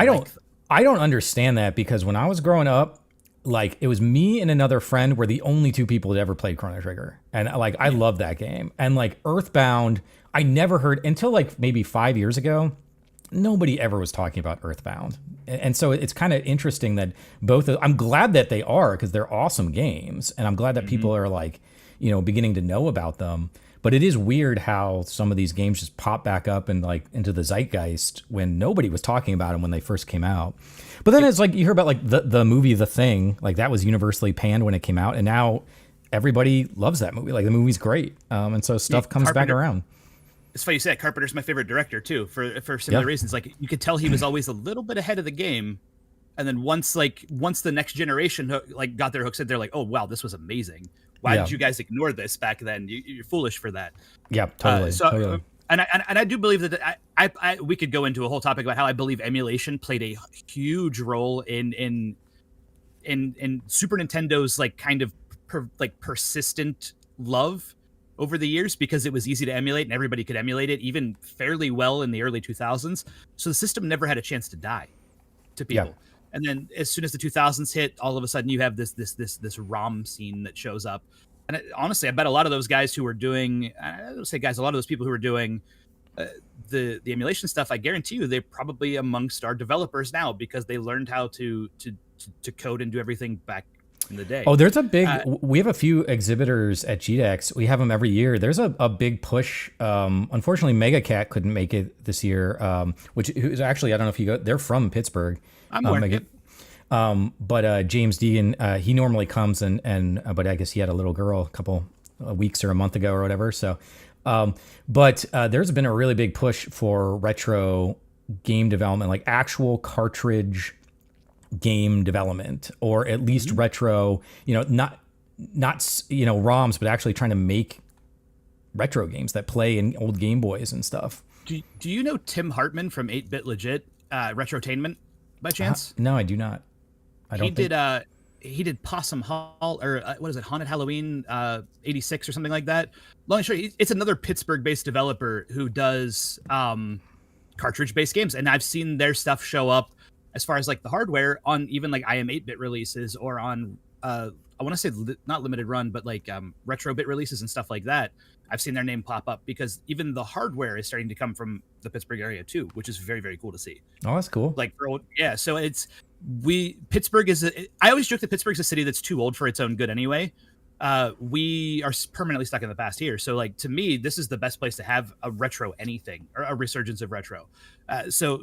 I don't understand that, because when I was growing up, like it was me and another friend were the only two people that ever played Chrono Trigger. And like, I love that game. And like Earthbound, I never heard until like maybe 5 years ago, nobody ever was talking about Earthbound. And so it's kind of interesting that I'm glad that they are, because they're awesome games. And I'm glad that people are like, beginning to know about them. But it is weird how some of these games just pop back up and like into the zeitgeist when nobody was talking about them when they first came out. But then it's like you hear about like the movie The Thing, like that was universally panned when it came out, and now everybody loves that movie. Like the movie's great, and so stuff comes back around. It's funny you say that. Carpenter's my favorite director too, for similar reasons. Like you could tell he was always a little bit ahead of the game, and then once the next generation like got their hooks in, they're like, "Oh wow, this was amazing. Why did you guys ignore this back then? You're foolish for that." Yeah, totally. Totally. And I do believe that we could go into a whole topic about how I believe emulation played a huge role in Super Nintendo's like kind of persistent love over the years, because it was easy to emulate and everybody could emulate it even fairly well in the early 2000s. So the system never had a chance to die to people. Yeah. And then as soon as the 2000s hit, all of a sudden you have this ROM scene that shows up. And honestly, I bet a lot of those guys who were doing, I don't say guys, a lot of those people who were doing the emulation stuff, I guarantee you they're probably amongst our developers now, because they learned how to code and do everything back in the day. Oh, there's a big, we have a few exhibitors at GDEX. We have them every year. There's a big push. Unfortunately, Mega Cat couldn't make it this year, which is actually, I don't know if you go, they're from Pittsburgh. I'm working. But James Deegan, he normally comes and but I guess he had a little girl a couple weeks or a month ago or whatever. So, but there's been a really big push for retro game development, like actual cartridge game development, or at least retro, not ROMs, but actually trying to make retro games that play in old Game Boys and stuff. Do you know Tim Hartman from 8-Bit Legit, Retrotainment, by chance? No, I do not. He did Possum Hall, or what is it, Haunted Halloween 86 or something like that. Long and short, it's another Pittsburgh-based developer who does cartridge-based games, and I've seen their stuff show up as far as like the hardware on even like IM 8-bit releases, or on I want to say not limited run, but like retro bit releases and stuff like that. I've seen their name pop up because even the hardware is starting to come from the Pittsburgh area too, which is very, very cool to see. Oh, that's cool. Like, yeah. So Pittsburgh is, I always joke that Pittsburgh's a city that's too old for its own good anyway. We are permanently stuck in the past here. So like, to me, this is the best place to have a retro anything, or a resurgence of retro. So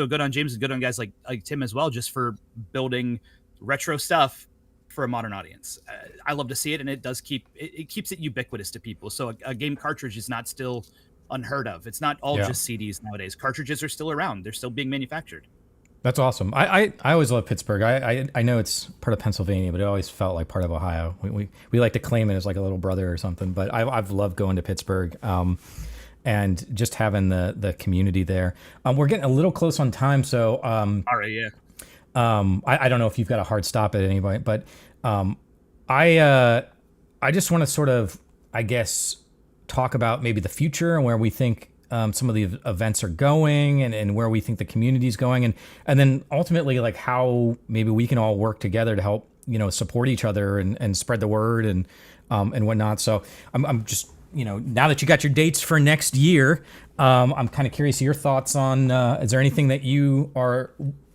good on James, and good on guys like Tim as well, just for building retro stuff for a modern audience. I love to see it, and it does keeps it ubiquitous to people. So a game cartridge is not still unheard of. It's not all just CDs nowadays. Cartridges are still around. They're still being manufactured. That's awesome. I always love Pittsburgh. I know it's part of Pennsylvania, but it always felt like part of Ohio. We like to claim it as like a little brother or something. But I've loved going to Pittsburgh, and just having the community there. We're getting a little close on time, so all right, yeah. I don't know if you've got a hard stop at any point, but I just want to sort of, I guess, talk about maybe the future and where we think some of the events are going, and where we think the community is going, and then ultimately like how maybe we can all work together to help support each other and spread the word and whatnot. So I'm just now that you got your dates for next year, I'm kind of curious your thoughts on is there anything that you are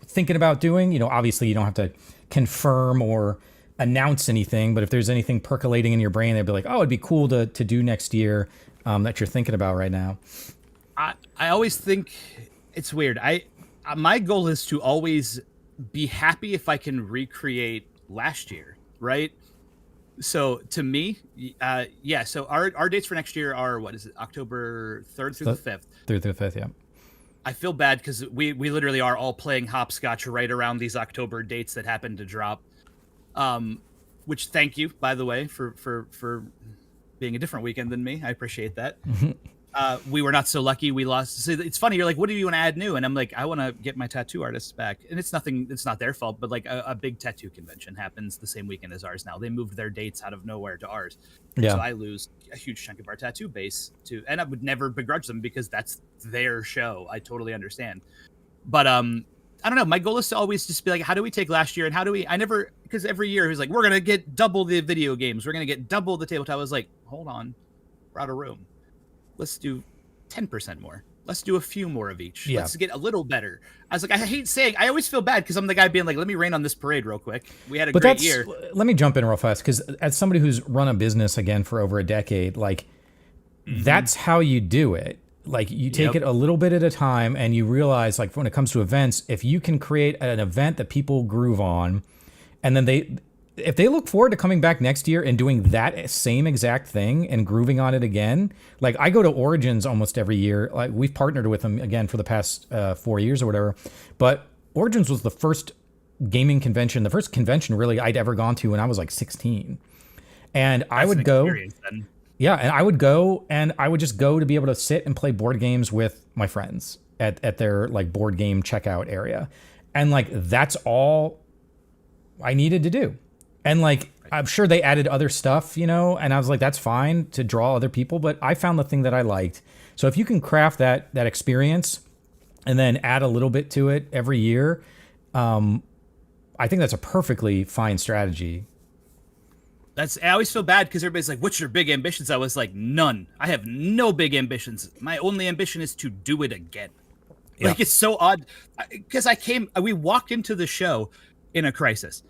thinking about doing? Obviously you don't have to confirm or announce anything, but if there's anything percolating in your brain, they'd be like, oh, it'd be cool to do next year that you're thinking about right now. I always think it's weird. My goal is to always be happy if I can recreate last year, right? So to me, yeah. So our dates for next year are, what is it, October 3rd through the 5th? Through the 5th, yeah. I feel bad because we literally are all playing hopscotch right around these October dates that happen to drop. Which, thank you, by the way, for being a different weekend than me. I appreciate that. We were not so lucky. We lost. So it's funny. You're like, what do you want to add new? And I'm like, I want to get my tattoo artists back. And it's not their fault, but like a big tattoo convention happens the same weekend as ours now. They moved their dates out of nowhere to ours. Yeah. So I lose a huge chunk of our tattoo base and I would never begrudge them because that's their show. I totally understand. But, I don't know. My goal is to always just be like, how do we take last year and because every year he's like, we're going to get double the video games. We're going to get double the tabletop. I was like, hold on, we're out of room. Let's do 10% more. Let's do a few more of each. Yeah. Let's get a little better. I was like, I always feel bad because I'm the guy being like, let me rain on this parade real quick. We had a great year. Let me jump in real fast because as somebody who's run a business again for over a decade, like that's how you do it. Like you take it a little bit at a time and you realize like when it comes to events, if you can create an event that people groove on and then if they look forward to coming back next year and doing that same exact thing and grooving on it again, like I go to Origins almost every year. Like we've partnered with them again for the past 4 years or whatever. But Origins was the first gaming convention, the first convention really I'd ever gone to when I was like 16. And I would go. Yeah, and I would go and I would just go to be able to sit and play board games with my friends at their like board game checkout area. And like that's all I needed to do. And like, I'm sure they added other stuff, and I was like, that's fine to draw other people, but I found the thing that I liked. So if you can craft that experience and then add a little bit to it every year, I think that's a perfectly fine strategy. I always feel bad because everybody's like, what's your big ambitions? I was like, none. I have no big ambitions. My only ambition is to do it again. Yeah. Like, it's so odd because we walked into the show in a crisis.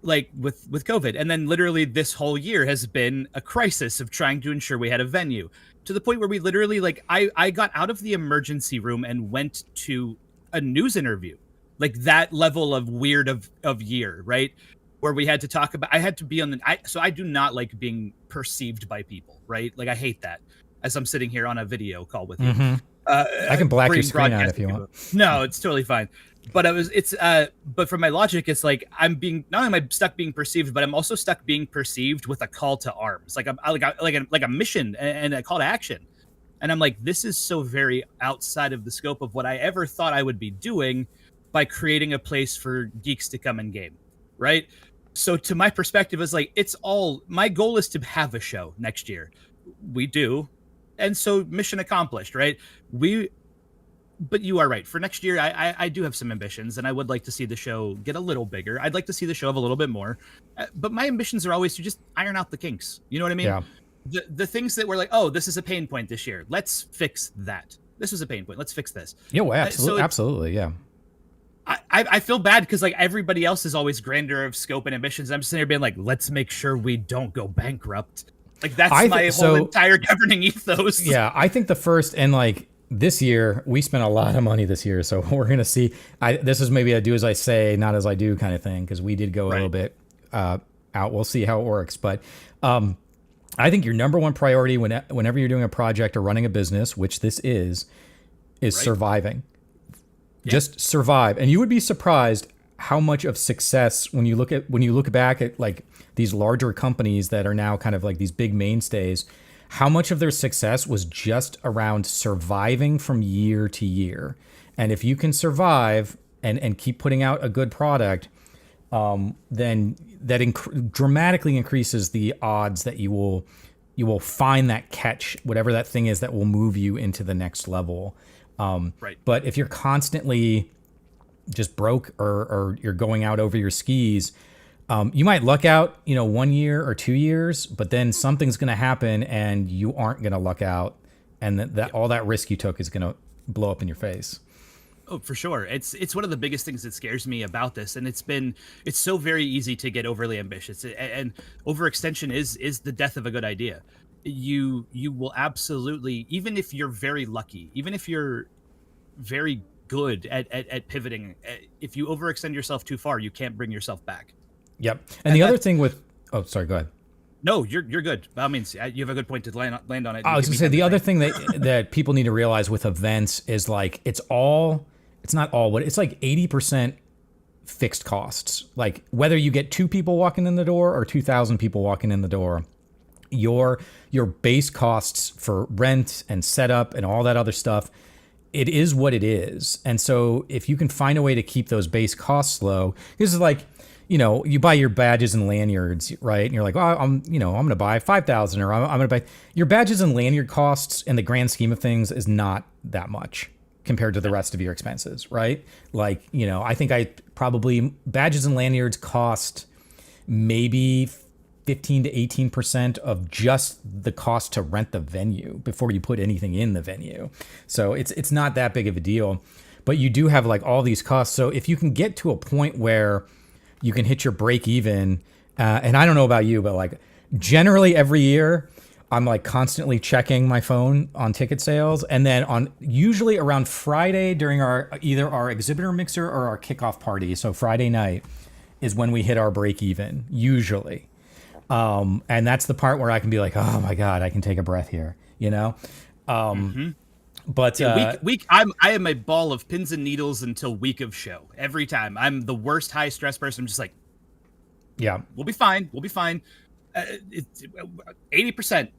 Like with COVID. And then literally this whole year has been a crisis of trying to ensure we had a venue to the point where we literally like, I got out of the emergency room and went to a news interview, like that level of weird of year, right? Where we had to talk about, I had to be on so I do not like being perceived by people, right? Like I hate that as I'm sitting here on a video call with you. I can black your screen out if you want. No, it's totally fine. but but from my logic, it's like I'm being, not only am I stuck being perceived, but I'm also stuck being perceived with a call to arms, like like a mission and a call to action. And I'm like, this is so very outside of the scope of what I ever thought I would be doing by creating a place for geeks to come and game, right? So to my perspective, is like, it's all, my goal is to have a show next year. We do, and so mission accomplished, right? But you are right. For next year, I do have some ambitions, and I would like to see the show get a little bigger. I'd like to see the show have a little bit more, but my ambitions are always to just iron out the kinks. You know what I mean? Yeah. The things that were like, oh, this is a pain point this year. Let's fix that. This was a pain point. Let's fix this. Yeah, well, absolutely, absolutely, yeah. I feel bad because like everybody else is always grander of scope and ambitions. I'm sitting there being like, let's make sure we don't go bankrupt. Like that's my whole entire governing ethos. Yeah, I think the first, and like this year we spent a lot of money this year, so we're gonna see. This is maybe a do as I say, not as I do kind of thing, because we did go a little bit out. We'll see how it works, but I think your number one priority whenever you're doing a project or running a business, which this is surviving. Yeah. Just survive, and you would be surprised how much of success when you look back at like these larger companies that are now kind of like these big mainstays, how much of their success was just around surviving from year to year. And if you can survive and keep putting out a good product, then that dramatically increases the odds that you will find that catch, whatever that thing is that will move you into the next level. But if you're constantly just broke or you're going out over your skis, you might luck out, 1 year or 2 years, but then something's going to happen and you aren't going to luck out. And all that risk you took is going to blow up in your face. Oh, for sure. It's one of the biggest things that scares me about this. And it's so very easy to get overly ambitious, and overextension is the death of a good idea. You will absolutely, even if you're very lucky, even if you're very good at pivoting, if you overextend yourself too far, you can't bring yourself back. Yep. And the other thing with, oh, sorry, go ahead. No, you're good. By all means, you have a good point to land on it. I was going to say the other thing that people need to realize with events is like, it's not all, but it's like 80% fixed costs. Like whether you get 2 people walking in the door or 2,000 people walking in the door, your base costs for rent and setup and all that other stuff, it is what it is. And so if you can find a way to keep those base costs low, this is like, you buy your badges and lanyards, right? And you're like, oh, I'm going to buy 5,000, or I'm going to buy your badges and lanyard costs in the grand scheme of things is not that much compared to the rest of your expenses, right? Like, I think badges and lanyards cost maybe 15 to 18% of just the cost to rent the venue before you put anything in the venue. So it's not that big of a deal, but you do have like all these costs. So if you can get to a point where you can hit your break even, and I don't know about you, but like generally every year I'm like constantly checking my phone on ticket sales. And then on usually around Friday during either our exhibitor mixer or our kickoff party. So Friday night is when we hit our break even usually. And that's the part where I can be like, oh my God, I can take a breath here, But week I am a ball of pins and needles until week of show. Every time I'm the worst high stress person. I'm just like, yeah, we'll be fine. 80%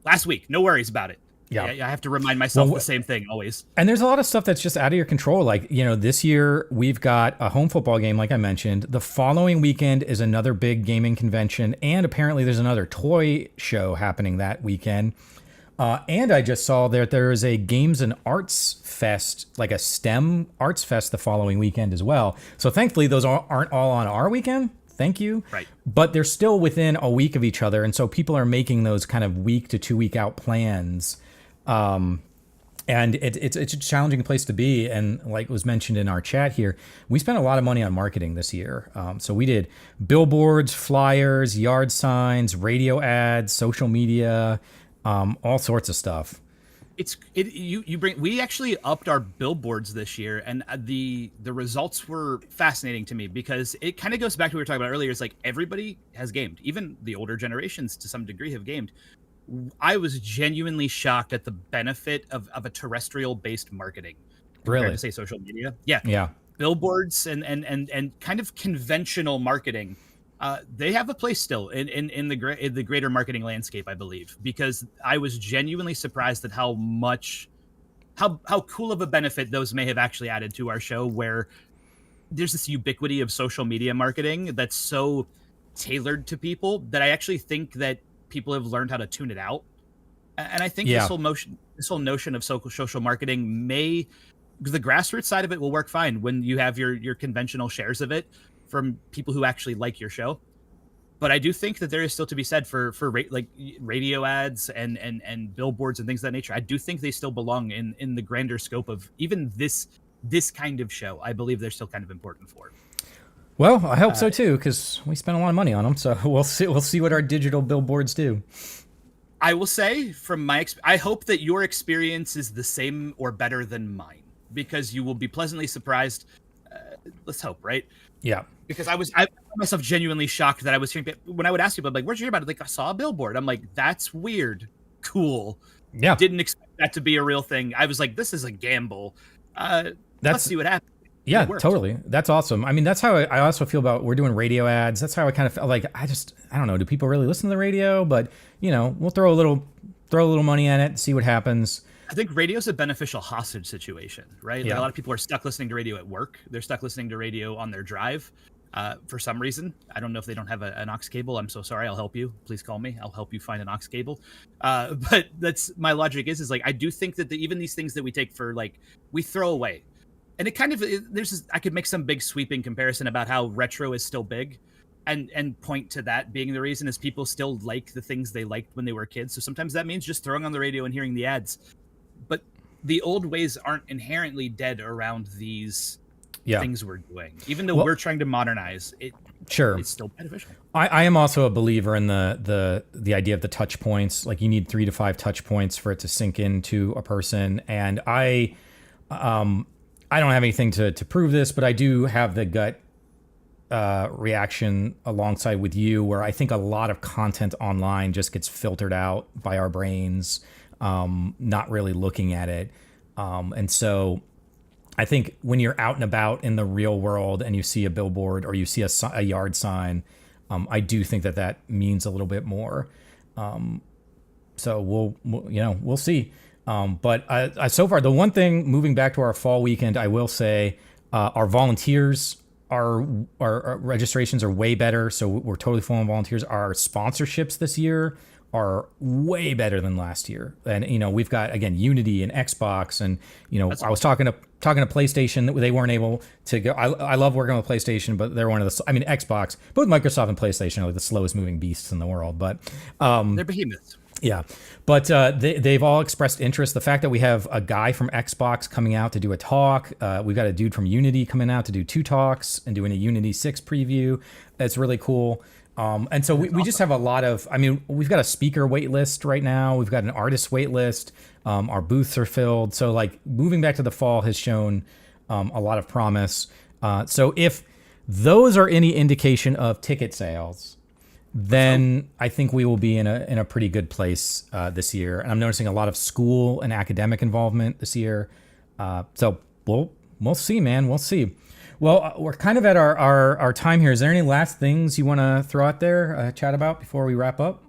last week. No worries about it. Yeah, I have to remind myself the same thing always. And there's a lot of stuff that's just out of your control. Like, this year we've got a home football game, like I mentioned. The following weekend is another big gaming convention. And apparently there's another toy show happening that weekend. And I just saw that there is a Games and Arts Fest, like a STEM Arts Fest the following weekend as well. So thankfully those aren't all on our weekend. Thank you. Right. But they're still within a week of each other. And so people are making those kind of week to 2 week out plans. And it's a challenging place to be. And like was mentioned in our chat here, we spent a lot of money on marketing this year. So we did billboards, flyers, yard signs, radio ads, social media, all sorts of stuff. We actually upped our billboards this year, and the results were fascinating to me because it kind of goes back to what we were talking about earlier. It's like everybody has gamed, even the older generations to some degree have gamed. I was genuinely shocked at the benefit of a terrestrial based marketing compared to say social media. Yeah. billboards and kind of conventional marketing, they have a place still in the greater marketing landscape, I believe, because I was genuinely surprised at how much how cool of a benefit those may have actually added to our show, where there's this ubiquity of social media marketing that's so tailored to people that I actually think that people have learned how to tune it out. And I think Yeah. this whole notion of social marketing the grassroots side of it will work fine when you have your conventional shares of it from people who actually like your show. But I do think that there is still to be said for like radio ads and billboards and things of that nature. I do think they still belong in the grander scope of even this kind of show. I believe they're still kind of important for. Well, I hope so too, because we spent a lot of money on them. So we'll see what our digital billboards do. I will say, from my I hope that your experience is the same or better than mine, because you will be pleasantly surprised. Let's hope, right? Yeah. Because I found myself genuinely shocked that I was hearing, when I would ask people, like, where'd you hear about it? Like, I saw a billboard. I'm like, that's weird. Cool. Yeah. Didn't expect that to be a real thing. I was like, this is a gamble. Let's see what happens. Yeah, totally. That's awesome. I mean, that's how I also feel about, we're doing radio ads. That's how I kind of felt like, I don't know, do people really listen to the radio? But, we'll throw a little money in it, see what happens. I think radio's a beneficial hostage situation, right? Yeah. Like, a lot of people are stuck listening to radio at work. They're stuck listening to radio on their drive for some reason. I don't know if they don't have an aux cable. I'm so sorry. I'll help you. Please call me. I'll help you find an aux cable. But that's my logic is like, I do think that even these things that we take for, like, we throw away. And it kind of, I could make some big sweeping comparison about how retro is still big and point to that being the reason is people still like the things they liked when they were kids. So sometimes that means just throwing on the radio and hearing the ads. But the old ways aren't inherently dead around these things we're doing. Even though we're trying to modernize it, it's still beneficial. I am also a believer in the idea of the touch points. Like, you need 3 to 5 touch points for it to sink into a person. And I don't have anything to prove this, but I do have the gut reaction alongside with you, where I think a lot of content online just gets filtered out by our brains, not really looking at it. And so I think when you're out and about in the real world and you see a billboard or you see a yard sign, I do think that means a little bit more. So we'll see. But so far, the one thing, moving back to our fall weekend, I will say our volunteers, our registrations are way better. So we're totally full on volunteers. Our sponsorships this year are way better than last year. And, we've got, again, Unity and Xbox. And, I was talking to PlayStation. They weren't able to go. I love working with PlayStation, but they're one of Xbox, both Microsoft and PlayStation are like the slowest moving beasts in the world. But they're behemoths. Yeah, but they've all expressed interest. The fact that we have a guy from Xbox coming out to do a talk, we've got a dude from Unity coming out to do 2 talks and doing a Unity 6 preview. That's really cool. And so we just have a lot of, we've got a speaker wait list right now. We've got an artist wait list. Our booths are filled. So, like, moving back to the fall has shown a lot of promise. So if those are any indication of ticket sales, then I think we will be in a pretty good place this year. And I'm noticing a lot of school and academic involvement this year. So we'll see, man. We'll see. Well, we're kind of at our time here. Is there any last things you want to throw out there, chat about before we wrap up?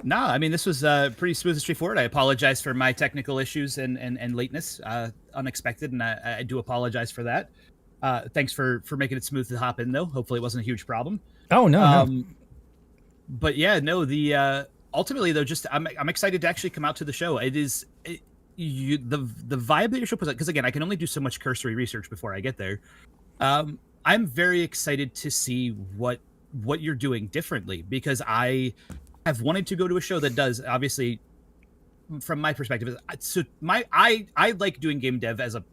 No, this was pretty smooth and straightforward. I apologize for my technical issues and lateness, unexpected, and I do apologize for that. Thanks for making it smooth to hop in, though. Hopefully it wasn't a huge problem. Oh, no. But yeah, no, ultimately though, just I'm excited to actually come out to the show. The vibe that your show puts out, because again, I can only do so much cursory research before I get there. I'm very excited to see what you're doing differently, because I have wanted to go to a show that does, obviously, from my perspective, so I like doing game dev as a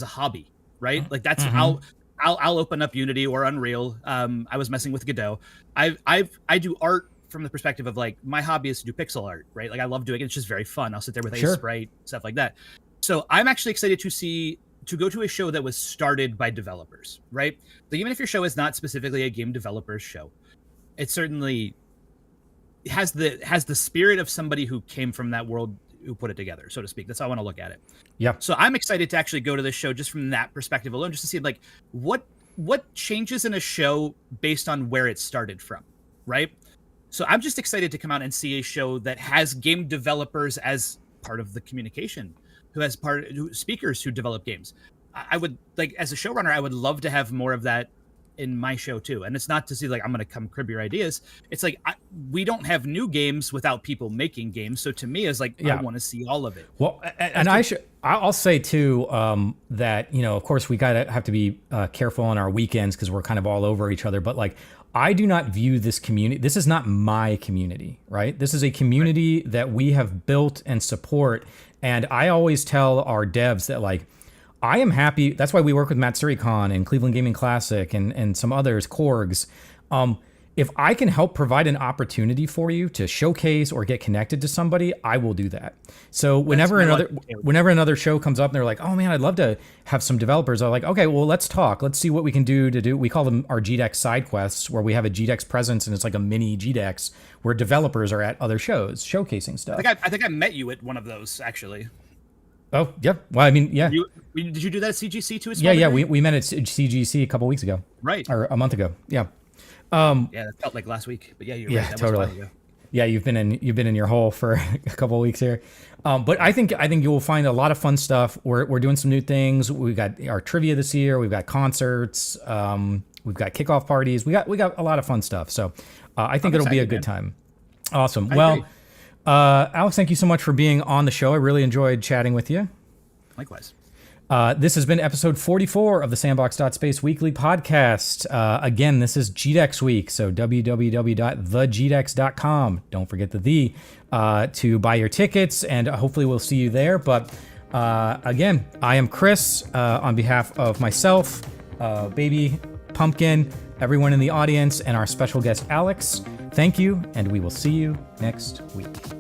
hobby, right? Like, that's I'll open up Unity or Unreal. I was messing with Godot. I do art from the perspective of, like, my hobby is to do pixel art, right? Like, I love doing it. It's just very fun. I'll sit there with a sprite, stuff like that. So I'm actually excited to go to a show that was started by developers, right? So even if your show is not specifically a game developer's show, it certainly has the spirit of somebody who came from that world, who put it together, so to speak. That's how I want to look at it. Yeah. So I'm excited to actually go to this show just from that perspective alone, just to see like what changes in a show based on where it started from, right? So I'm just excited to come out and see a show that has game developers as part of the communication, who has speakers who develop games. I would like, as a showrunner, I would love to have more of that in my show too. And it's not to see like I'm going to come crib your ideas. It's like we don't have new games without people making games. So to me, it's like I want to see all of it. Well, and I'll say too that, you know, of course we have to be careful on our weekends because we're kind of all over each other. But like, I do not view this community. This is not my community, right? This is a community that we have built and support. And I always tell our devs that like, I am happy. That's why we work with Matsuricon and Cleveland Gaming Classic and some others, Korgs. If I can help provide an opportunity for you to showcase or get connected to somebody, I will do that. So whenever another show comes up and they're like, oh man, I'd love to have some developers, I'm like, okay, well, let's talk. Let's see what we can do. We call them our GDEX side quests, where we have a GDEX presence and it's like a mini GDEX where developers are at other shows showcasing stuff. I think I met you at one of those actually. Oh, yep. Well, I mean, yeah. Did you do that at CGC too? Yeah. We met at CGC a couple weeks ago. Right. Or a month ago. Yeah. Yeah, that felt like last week, but yeah, you're right. That totally. Was a while ago. Yeah, you've been in your hole for a couple of weeks here, but I think you will find a lot of fun stuff. We're doing some new things. We got our trivia this year. We've got concerts. We've got kickoff parties. We got a lot of fun stuff. So I think it'll be a good time. Awesome. Well, Alex, thank you so much for being on the show. I really enjoyed chatting with you. Likewise. This has been episode 44 of the Sandbox.Space weekly podcast. Again, this is GDEX week, so www.thegdex.com. Don't forget the to buy your tickets, and hopefully we'll see you there. But again, I am Chris on behalf of myself, Baby Pumpkin, everyone in the audience, and our special guest Alex. Thank you, and we will see you next week.